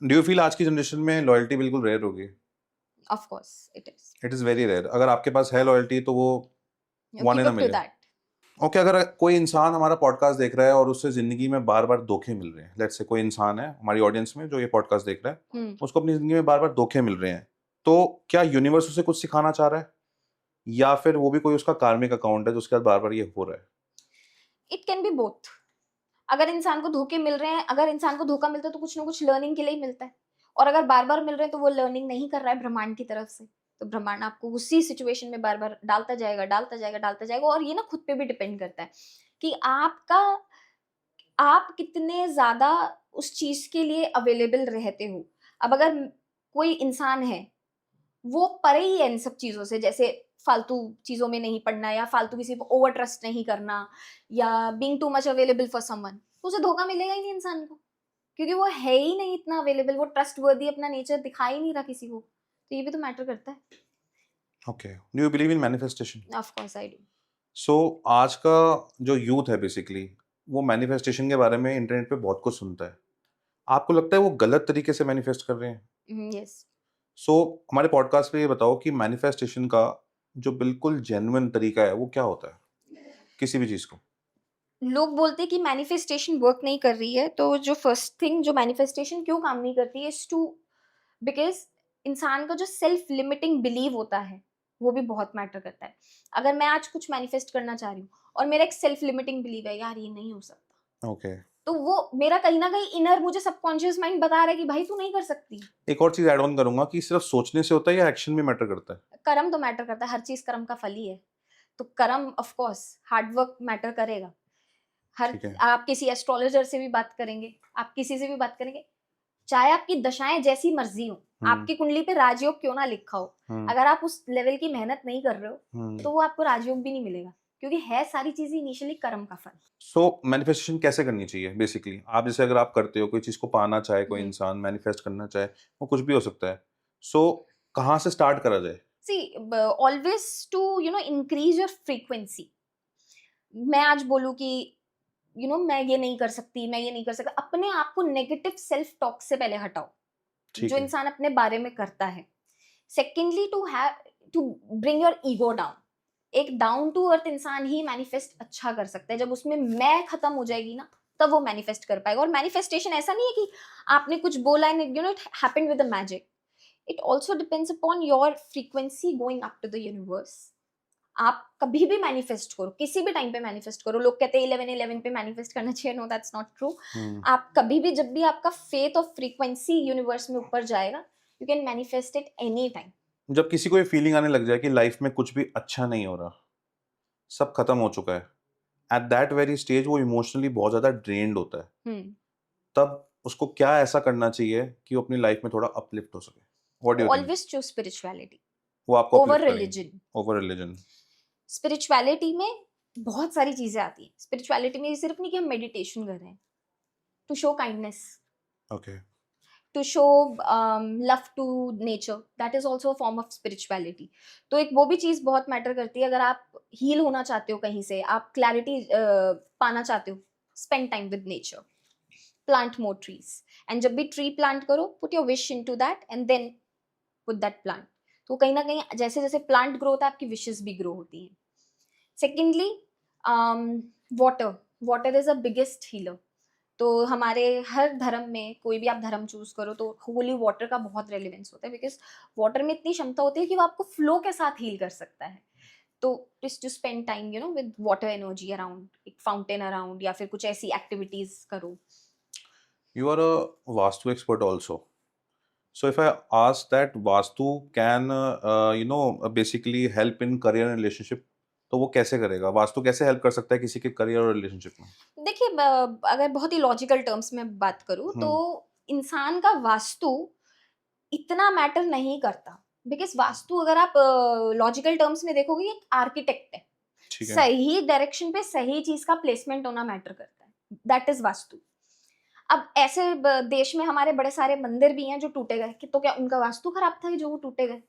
डू यू फील आज की जनरेशन में लॉयल्टी बिल्कुल रेयर हो गई? Of course it is, it is very rare. अगर आपके पास है लॉयल्टी तो वो one in keep a up to million. That. Okay, अगर कोई इंसान हमारा पॉडकास्ट देख रहा है और उससे जिंदगी में बार बार धोखे मिल रहे हैं, लेट्स से कोई इंसान है हमारी ऑडियंस में जो ये पॉडकास्ट देख रहा है, उसको अपनी जिंदगी में बार बार धोखे मिल रहे हैं, तो क्या यूनिवर्स उसे कुछ सिखाना चाह रहा है, या फिर वो भी कोई उसका कार्मिक अकाउंट है जो उसके साथ बार बार ये हो रहा है? It can be both. अगर इंसान को धोखे मिल रहे हैं, अगर इंसान को धोखा मिलता है तो कुछ ना कुछ लर्निंग के लिए ही मिलता है, और अगर बार बार मिल रहे हैं तो वो लर्निंग नहीं कर रहा है ब्रह्मांड की तरफ से, तो ब्रह्मांड आपको उसी सिचुएशन में बार बार डालता जाएगा, डालता जाएगा, डालता जाएगा। और ये ना खुद पे भी डिपेंड करता है कि आप कितने ज्यादा उस चीज के लिए अवेलेबल रहते हो। अब अगर कोई इंसान है, वो परे ही है इन सब चीजों से, जैसे फालतू चीजों में नहीं पड़ना, या फालतू किसी पर ओवर ट्रस्ट नहीं करना, या being too much available for someone, तो उसे धोखा मिलेगा ही नहीं इंसान को, क्योंकि वो है ही नहीं इतना अवेलेबल, वो ट्रस्ट वर्दी अपना नेचर दिखा ही नहीं रहा किसी को। तो ये भी तो मैटर करता है। Okay. Do you believe in manifestation? Of course I do. So आज का जो यूथ है बेसिकली, वो मैनिफेस्टेशन के बारे में इंटरनेट पे बहुत कुछ सुनता है। आपको लगता है वो गलत तरीके से मैनिफेस्ट कर रहे हैं? यस। सो हमारे पॉडकास्ट पे ये बताओ कि मैनिफेस्टेशन का जो बिल्कुल जेन्युइन तरीका है वो क्या होता है किसी भी चीज को? लोग बोलते हैं कि मैनिफेस्टेशन वर्क नहीं कर रही है, तो जो फर्स्ट थिंग, जो मैनिफेस्टेशन क्यों काम नहीं करती है, इज टू, बिकॉज इंसान का जो सेल्फ लिमिटिंग बिलीव होता है, वो भी बहुत मैटर करता है। अगर मैं आज कुछ मैनिफेस्ट करना चाह रही हूँ और मेरा एक सेल्फ लिमिटिंग बिलीव है, यार ये नहीं हो सकता, ओके। तो वो मेरा कहीं ना कहीं इनर, मुझे सबकॉन्शियस माइंड बता रहा है कि भाई तू नहीं कर सकती। एक और चीज ऐड ऑन करूंगा कि सिर्फ सोचने से होता है या एक्शन भी मैटर करता है? कर्म तो मैटर करता है, हर चीज कर्म का फल ही है। तो कर्म of course, hard work matter करेगा। हर, ठीक है। आप किसी एस्ट्रोलॉजर से भी बात करेंगे, आप किसी से भी बात करेंगे, चाहे आपकी दशाएं जैसी मर्जी हो, आपकी कुंडली पे राजयोग क्यों ना लिखा हो, अगर आप उस लेवल की मेहनत नहीं कर रहे हो, तो वो आपको राजयोग भी नहीं मिलेगा, क्योंकि है सारी चीजें इनिशियली कर्म का फल। सो मैनिफेस्टेशन कैसे करनी चाहिए बेसिकली? आप जैसे अगर आप करते हो, कोई चीज को पाना चाहे, कोई इंसान मैनिफेस्ट करना चाहे, वो कुछ भी हो सकता है, सो कहाँ से स्टार्ट करा जाए? See, always to increase your frequency. मैं आज बोलूँ कि मैं ये नहीं कर सकती, मैं ये नहीं कर सकता, अपने आप को नेगेटिव सेल्फ टॉक से पहले हटाओ, ठीक जो है। इंसान अपने बारे में करता है. Secondly, to bring your ego down. एक डाउन टू अर्थ इंसान ही मैनिफेस्ट अच्छा कर सकता है. जब उसमें मैं खत्म हो जाएगी ना, तब वो मैनिफेस्ट कर पाएगा. और मैनिफेस्टेशन ऐसा नहीं है कि आपने कुछ बोला and it happened with the magic. It also depends upon your frequency going up to the universe. आप कभी भी मैनिफेस्ट करो, किसी भी टाइम पे मैनिफेस्ट करो. लोग कहते हैं 11:11 पे मैनिफेस्ट करना चाहिए. No, that's not true. आप कभी भी, जब भी आपका फेथ और फ्रीक्वेंसी यूनिवर्स में ऊपर जाएगा, you can manifest it any time. जब किसी को ये फीलिंग आने लग जाए कि लाइफ में कुछ भी अच्छा नहीं हो रहा, सब खत्म हो चुका है, एट दैट वेरी स्टेज वो इमोशनली बहुत ज्यादा ड्रेन्ड होता है, तब उसको क्या ऐसा करना चाहिए कि वो अपनी लाइफ में थोड़ा अपलिफ्ट हो सके? What do you think? Always choose spirituality वो आपको ओवर अपलिफ्ट करेंगे? रिलीजन. Over religion? स्पिरिचुअलिटी में बहुत सारी चीजें आती हैं. स्पिरिचुअलिटी में ये सिर्फ नहीं कि हम मेडिटेशन कर रहे हैं. To show kindness, okay. to show love to nature, that is also a form of spirituality. तो एक वो भी चीज़ बहुत मैटर करती है. अगर आप हील होना चाहते हो कहीं से, आप क्लैरिटी पाना चाहते हो, spend time with nature, plant more trees. And जब भी ट्री प्लांट करो, put your wish into that and then put that plant. तो कहीं ना कहीं जैसे जैसे प्लांट ग्रो होता है, आपकी विशेस भी ग्रो होती हैं. Secondly, water. Water is a biggest healer. तो हमारे हर धर्म में, कोई भी आप धर्म चूज करो, तो होली वाटर का बहुत रेलिवेंस होता है. बिकॉज वाटर में इतनी क्षमता होती है कि वो आपको फ्लो के साथ हील कर सकता है. तो just to spend time with water energy around, एक फाउंटेन अराउंड, या फिर कुछ ऐसी एक्टिविटीज करो. You are a Vastu expert also. So if I ask that Vastu can, basically help in career and relationship, तो वो कैसे करेगा? वास्तु कैसे हेल्प कर सकता है किसी के करियर और रिलेशनशिप में? देखिए, अगर बहुत ही लॉजिकल टर्म्स में बात करूँ, तो इंसान का वास्तु इतना मैटर नहीं करता. बिकॉज वास्तु, अगर आप लॉजिकल टर्म्स में देखोगे, एक आर्किटेक्ट है. ठीक है। सही डायरेक्शन पे सही चीज का प्लेसमेंट होना मैटर करता है. That is vastu. अब ऐसे देश में हमारे बड़े सारे मंदिर भी हैं जो टूटे गए, कि तो क्या उनका वास्तु खराब था कि जो वो टूटे गए?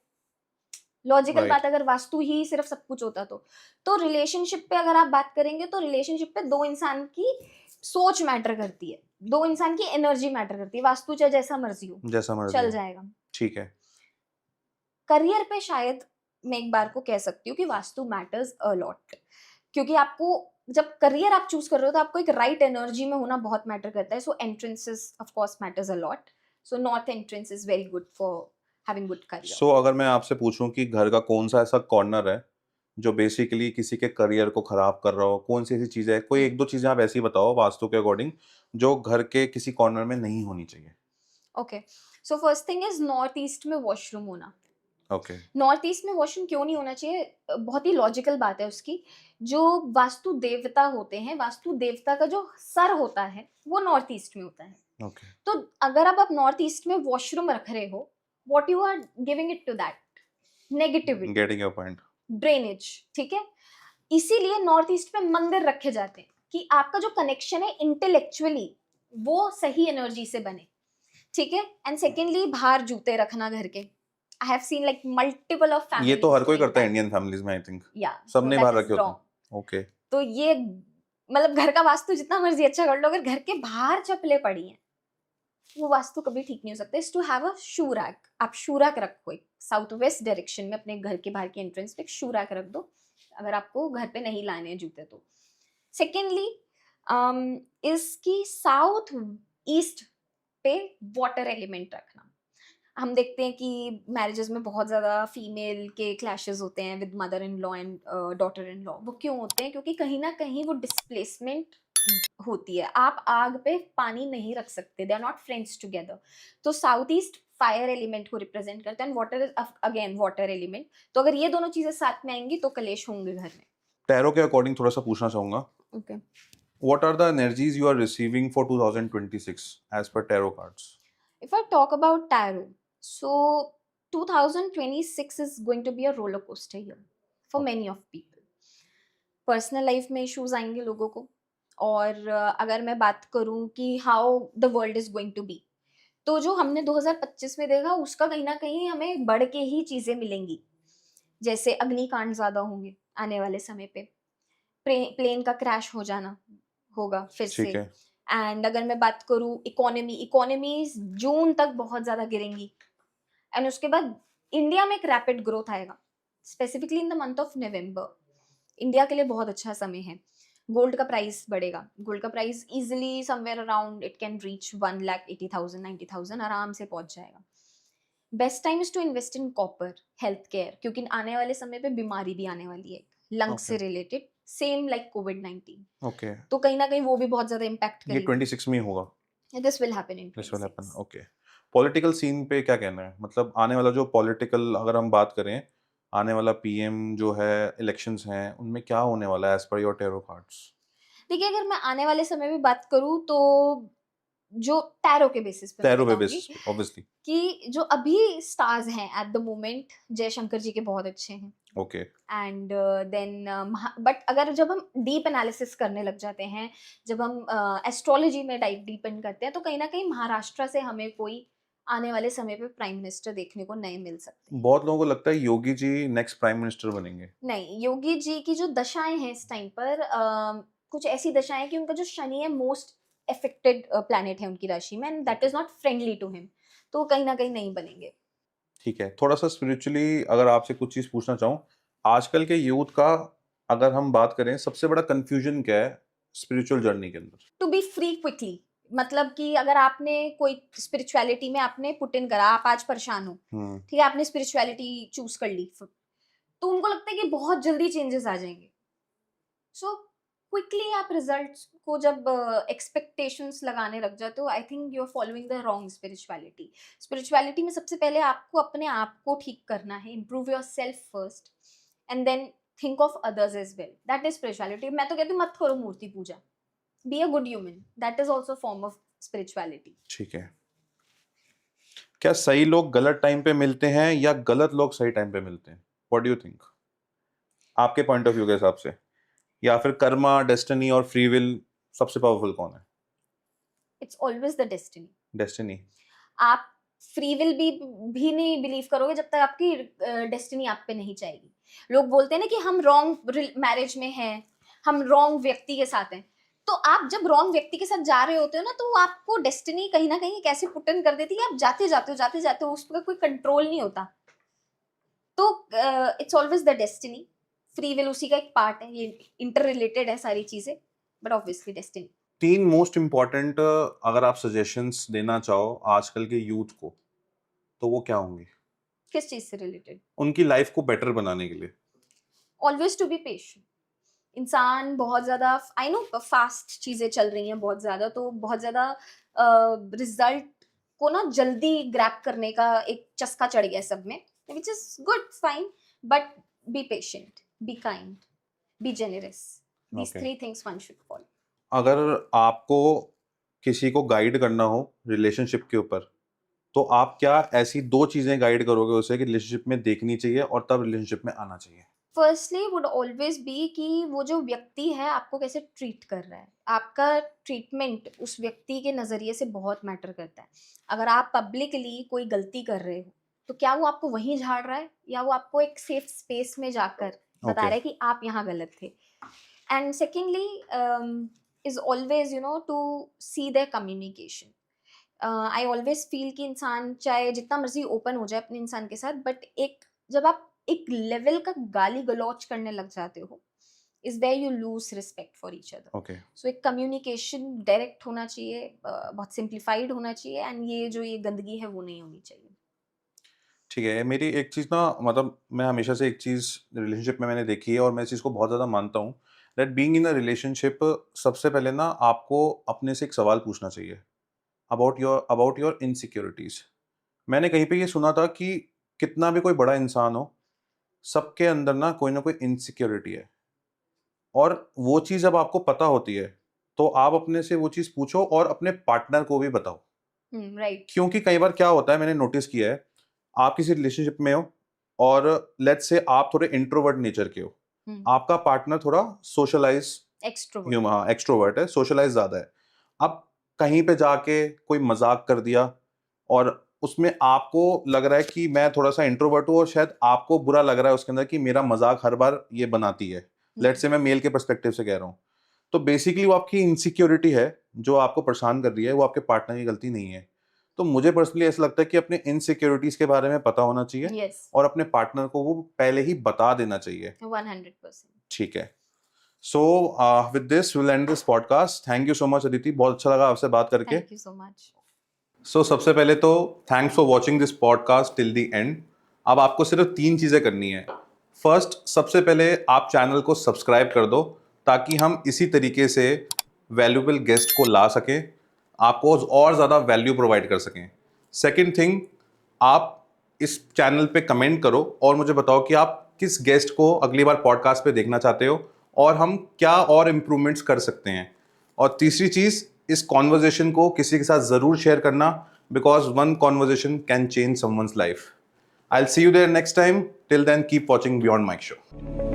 Logical right. बात, अगर वास्तु ही सिर्फ सब कुछ होता तो रिलेशनशिप पे अगर आप बात करेंगे, तो रिलेशनशिप पे दो इंसान की सोच मैटर करती है, दो इंसान की एनर्जी मैटर करती है. वास्तु चाहे जैसा मर्जी हो, जैसा मर्जी चल हो। जाएगा. ठीक है। करियर पे शायद मैं एक बार को कह सकती हूँ कि वास्तु मैटर्स अ लॉट. क्योंकि आपको, जब करियर आप चूज कर रहे हो, तो आपको एक राइट एनर्जी में होना बहुत मैटर करता है. So entrances of course matters a lot. So north entrance is very good for having good career. So अगर मैं आपसे पूछूं कि घर का कौन सा ऐसा कॉर्नर है जो बेसिकली किसी के करियर को खराब कर रहा हो, कौन सी ऐसी चीज़ है, कोई एक दो चीज़ें आप ऐसी बताओ वास्तु के अकॉर्डिंग जो घर के किसी कॉर्नर में नहीं होनी चाहिए? Okay, so first thing is north east में वॉशरूम होना. ओके। नॉर्थ ईस्ट में वॉशरूम क्यों नहीं होना चाहिए? बहुत ही लॉजिकल बात है उसकी. जो वास्तु देवता होते हैं, वास्तु देवता का जो सर होता है, वो नॉर्थ ईस्ट में होता है. ओके। तो अगर आप नॉर्थ ईस्ट में वॉशरूम रख रहे हो, what you are giving it to that? Negativity, getting your point. Drainage. ठीक है, इसीलिए नॉर्थ ईस्ट में मंदिर रखे जाते हैं कि आपका जो कनेक्शन है इंटेलेक्चुअली, वो सही एनर्जी से बने. ठीक है. एंड सेकेंडली, बाहर जूते रखना घर के. I have seen like multiple of ये तो हर कोई फैमिलीज करता है इंडियन फैमिलीज में, आई थिंक या सबने बाहर रखे होते रॉन्ग. हैं। ओके। तो ये मतलब घर का वास्तु जितना मर्जी अच्छा कर लो, अगर घर के बाहर चप्पलें पड़ी हैं, वो वास्तु कभी ठीक नहीं हो सकता. Is to have a shoe rack. आप शू रैक रखो एक साउथ वेस्ट डायरेक्शन में, अपने घर के बाहर के एंट्रेंस पे एक शू रैक रख दो, अगर आपको घर पे नहीं लाने हैं जूते तो. सेकेंडली, इसकी साउथ ईस्ट पे वाटर एलिमेंट रखना. हम देखते हैं कि मैरिजेस में बहुत ज़्यादा फीमेल के क्लैशेस होते हैं with mother in law and daughter in law. वो क्यों होते हैं? क्योंकि कहीं ना कहीं वो डिस्प्लेसमेंट होती है. आप आग पे पानी नहीं रख सकते, they are not friends together. तो साउथ ईस्ट फायर एलिमेंट को रिप्रेजेंट करता है, and water is again water element. तो अगर ये दोनों चीजें साथ में आएंगी तो कलेश होंगे घर में. टैरो के अकॉर्डिंग थोड़ा सा पूछना चाहूंगा, okay. What are the energies you are receiving for 2026 as per tarot cards? If I talk about tarot, so 2026 is going to be a roller coaster year for many of people. Personal life में इश्यूज आएंगे लोगों को. और अगर मैं बात करूं कि how the world is going to be, तो जो हमने 2025 में देखा उसका कहीं ना कहीं हमें बढ़ के ही चीजें मिलेंगी, जैसे अग्निकांड ज्यादा होंगे आने वाले समय पे, प्लेन का क्रैश हो जाना होगा फिर से। ठीक है। एंड अगर मैं बात करूँ इकोनॉमी जून तक बहुत ज्यादा गिरेंगी, एंड उसके बाद इंडिया में एक रैपिड ग्रोथ आएगा, specifically in the month of November. India के लिए बहुत अच्छा समय है। गोल्ड का प्राइस बढ़ेगा, गोल्ड का price easily somewhere around it can reach 1,80,000 90,000 आराम से पहुंच जाएगा। Best time is to invest in copper, health care, क्योंकि आने वाले समय पे बीमारी भी आने वाली है लंग से ओके। रिलेटेड, सेम लाइक कोविड-19। ओके। तो कहीं ना कहीं वो भी बहुत ज्यादा इम्पैक्ट ये करेगी। 26 में ही होगा। This will happen in this will happen. 26। Okay. Political scene पे क्या कहना है, मतलब आने वाला जो पॉलिटिकल, अगर हम बात करें, आने वाला पीएम जो है, इलेक्शंस हैं, उनमें क्या होने वाला है as per your tarot cards? देखिए, अगर मैं आने वाले समय में बात करूँ तो जो टैरो के बेसिस पे मैं टैरो पे बताऊंगी बेसिस पे ऑब्वियसली। कि जो अभी स्टार्स हैं एट द मोमेंट, जयशंकर जी के बहुत अच्छे हैं। ओके। एंड देन बट अगर जब हम डीप एनालिसिस करने लग जाते हैं, जब हम एस्ट्रोलॉजी में डाइव डीपन करते हैं, तो कहीं ना कहीं महाराष्ट्र से हमें कोई आने वाले समय पे प्राइम मिनिस्टर देखने को नहीं मिल सकते हैं। बहुत लोगों को लगता है Yogi ji next prime minister बनेंगे। नहीं, योगी जी की जो दशाएं हैं इस टाइम पर, कुछ ऐसी दशाएं हैं कि उनका जो शनि है मोस्ट अफेक्टेड प्लैनेट है उनकी राशि में, and that is not friendly to him, तो कहीं ना कहीं नहीं बनेंगे। ठीक है, थोड़ा सा स्पिरिचुअली अगर आपसे कुछ चीज़ पूछना चाहूँ, आजकल के यूथ का अगर हम बात करें, सबसे बड़ा कंफ्यूजन क्या है स्पिरिचुअल जर्नी के अंदर? टू बी फ्री क्विकली, मतलब कि अगर आपने कोई स्पिरिचुअलिटी में आपने पुट इन करा, आप आज परेशान हो, हम्म। ठीक है, आपने स्पिरिचुअलिटी चूज कर ली, तो उनको लगता है कि बहुत जल्दी चेंजेस आ जाएंगे। सो क्विकली आप रिजल्ट्स को जब एक्सपेक्टेशंस लगाने लग जाते हो, I think you are following the wrong spirituality. Spirituality में सबसे पहले आपको अपने आप को ठीक करना है, improve yourself first, and then think of others as well, that is spirituality. मैं तो कहती हूँ मत करो मूर्ति पूजा, be a good human, that is also form of spirituality. ठीक है। क्या सही लोग गलत टाइम पे मिलते हैं या गलत लोग सही टाइम पे मिलते हैं? व्हाट डू यू थिंक, आपके पॉइंट ऑफ व्यू के हिसाब से? या फिर कर्मा, डेस्टिनी और फ्री विल, सबसे पावरफुल कौन है? It's always the destiny. Destiny. आप फ्री विल भी नहीं बिलीव करोगे जब तक आपकी डेस्टिनी आप पे नहीं जाएगी। लोग बोलते हैं ना कि हम रॉन्ग मैरिज में हैं, हम रॉन्ग व्यक्ति के साथ हैं, तो आप जब रॉन्ग व्यक्ति के साथ जा रहे होते हो ना, तो आपको डेस्टिनी कहीं ना कहीं कैसे पुटन कर देती है, आप जाते जाते हो, उस पर कोई कंट्रोल नहीं होता। तो it's always the destiny. Free will उसी का एक पार्ट है, ये इंटर रिलेटेड है सारी चीजें, but obviously destiny. 3 most important अगर आप सजेशंस देना चाहो आजकल के यूथ को, तो वो क्या होंगे किस चीज से रिलेटेड? उनकी लाइफ को बेटर बनाने के लिए? Always to be patient. इंसान बहुत ज़्यादा, आई नो फास्ट चीज़ें चल रही हैं बहुत ज़्यादा, तो बहुत ज़्यादा रिजल्ट को ना जल्दी ग्रैब करने का एक चस्का चढ़ गया है सब में, which is good, fine, but be patient, be kind, be generous, these okay. 3 things one should follow. अगर आपको किसी को गाइड करना हो रिलेशनशिप के ऊपर, तो आप क्या ऐसी 2 चीजें गाइड करोगे उसे कि रिलेशनशिप में देखनी चाहिए और तब रिलेशनशिप में आना चाहिए? फर्स्टली वुड ऑलवेज बी कि वो जो व्यक्ति है आपको कैसे ट्रीट कर रहा है, आपका ट्रीटमेंट उस व्यक्ति के नज़रिए से बहुत मैटर करता है। अगर आप पब्लिकली कोई गलती कर रहे हो, तो क्या वो आपको वहीं झाड़ रहा है, या वो आपको एक सेफ स्पेस में जाकर बता ओके। रहा है कि आप यहाँ गलत थे। And secondly is always to see the communication. I always feel कि इंसान चाहे जितना मर्जी ओपन हो जाए अपने इंसान के साथ, बट एक जब आप एक लेवल का गाली गलौज करने लग जाते हो, is where you lose respect for each other. Okay. So एक कम्युनिकेशन डायरेक्ट होना चाहिए, बहुत सिंप्लीफाइड होना चाहिए, एंड ये जो ये गंदगी है वो नहीं होनी चाहिए। ठीक है, मेरी एक चीज़ ना, मतलब मैं हमेशा से एक चीज़ रिलेशनशिप में मैंने देखी है और मैं इस चीज़ को बहुत ज़्यादा मानता हूँ, that being in a relationship, सबसे पहले ना आपको अपने से एक सवाल पूछना चाहिए अबाउट योर इनसिक्योरिटीज़। मैंने कहीं पे ये सुना था कि कितना भी कोई बड़ा इंसान हो, सबके अंदर ना कोई इनसिक्योरिटी है, और वो चीज़ जब आपको पता होती है, तो आप अपने से वो चीज़ पूछो और अपने पार्टनर को भी बताओ। राइट। क्योंकि कई बार क्या होता है, मैंने नोटिस किया है, आप किसी रिलेशनशिप में हो और लेट्स से आप थोड़े इंट्रोवर्ट नेचर के हो, आपका पार्टनर थोड़ा सोशलाइज एक्सट्रोवर्ट। हाँ एक्सट्रोवर्ट है, सोशलाइज ज़्यादा है। अब कहीं पे जाके कोई मजाक कर दिया, और उसमें आपको लग रहा है कि मैं थोड़ा सा इंट्रोवर्ट हूँ और शायद आपको बुरा लग रहा है उसके अंदर कि मेरा मजाक हर बार ये बनाती है, लेट्स से मैं मेल के पर्सपेक्टिव से कह रहा हूँ, तो बेसिकली वो आपकी इनसिक्योरिटी है जो आपको परेशान कर रही है, वो आपके पार्टनर की गलती नहीं है। तो मुझे पर्सनली ऐसा लगता है कि अपने इनसिक्योरिटीज के बारे में पता होना चाहिए यस, और अपने पार्टनर को वो पहले ही बता देना चाहिए। 100%। ठीक है। So with this will end this podcast. Thank you so much Aditi, बहुत अच्छा लगा आपसे बात करके। Thank you so much. So सबसे पहले तो thanks for watching this podcast till the end. अब आपको सिर्फ 3 चीज़ें करनी है। फर्स्ट, सबसे पहले आप चैनल को सब्सक्राइब कर दो ताकि हम इसी तरीके से वैल्यूबल गेस्ट को ला सकें, आपको और ज़्यादा वैल्यू प्रोवाइड कर सकें। सेकंड थिंग, आप इस चैनल पे कमेंट करो और मुझे बताओ कि आप किस गेस्ट को अगली बार पॉडकास्ट पे देखना चाहते हो और हम क्या और इम्प्रूवमेंट्स कर सकते हैं। और तीसरी चीज़, इस कॉन्वर्जेशन को किसी के साथ ज़रूर शेयर करना, because one conversation can change someone's life. I'll see you there next time. Till then, keep watching Beyond Mike Show.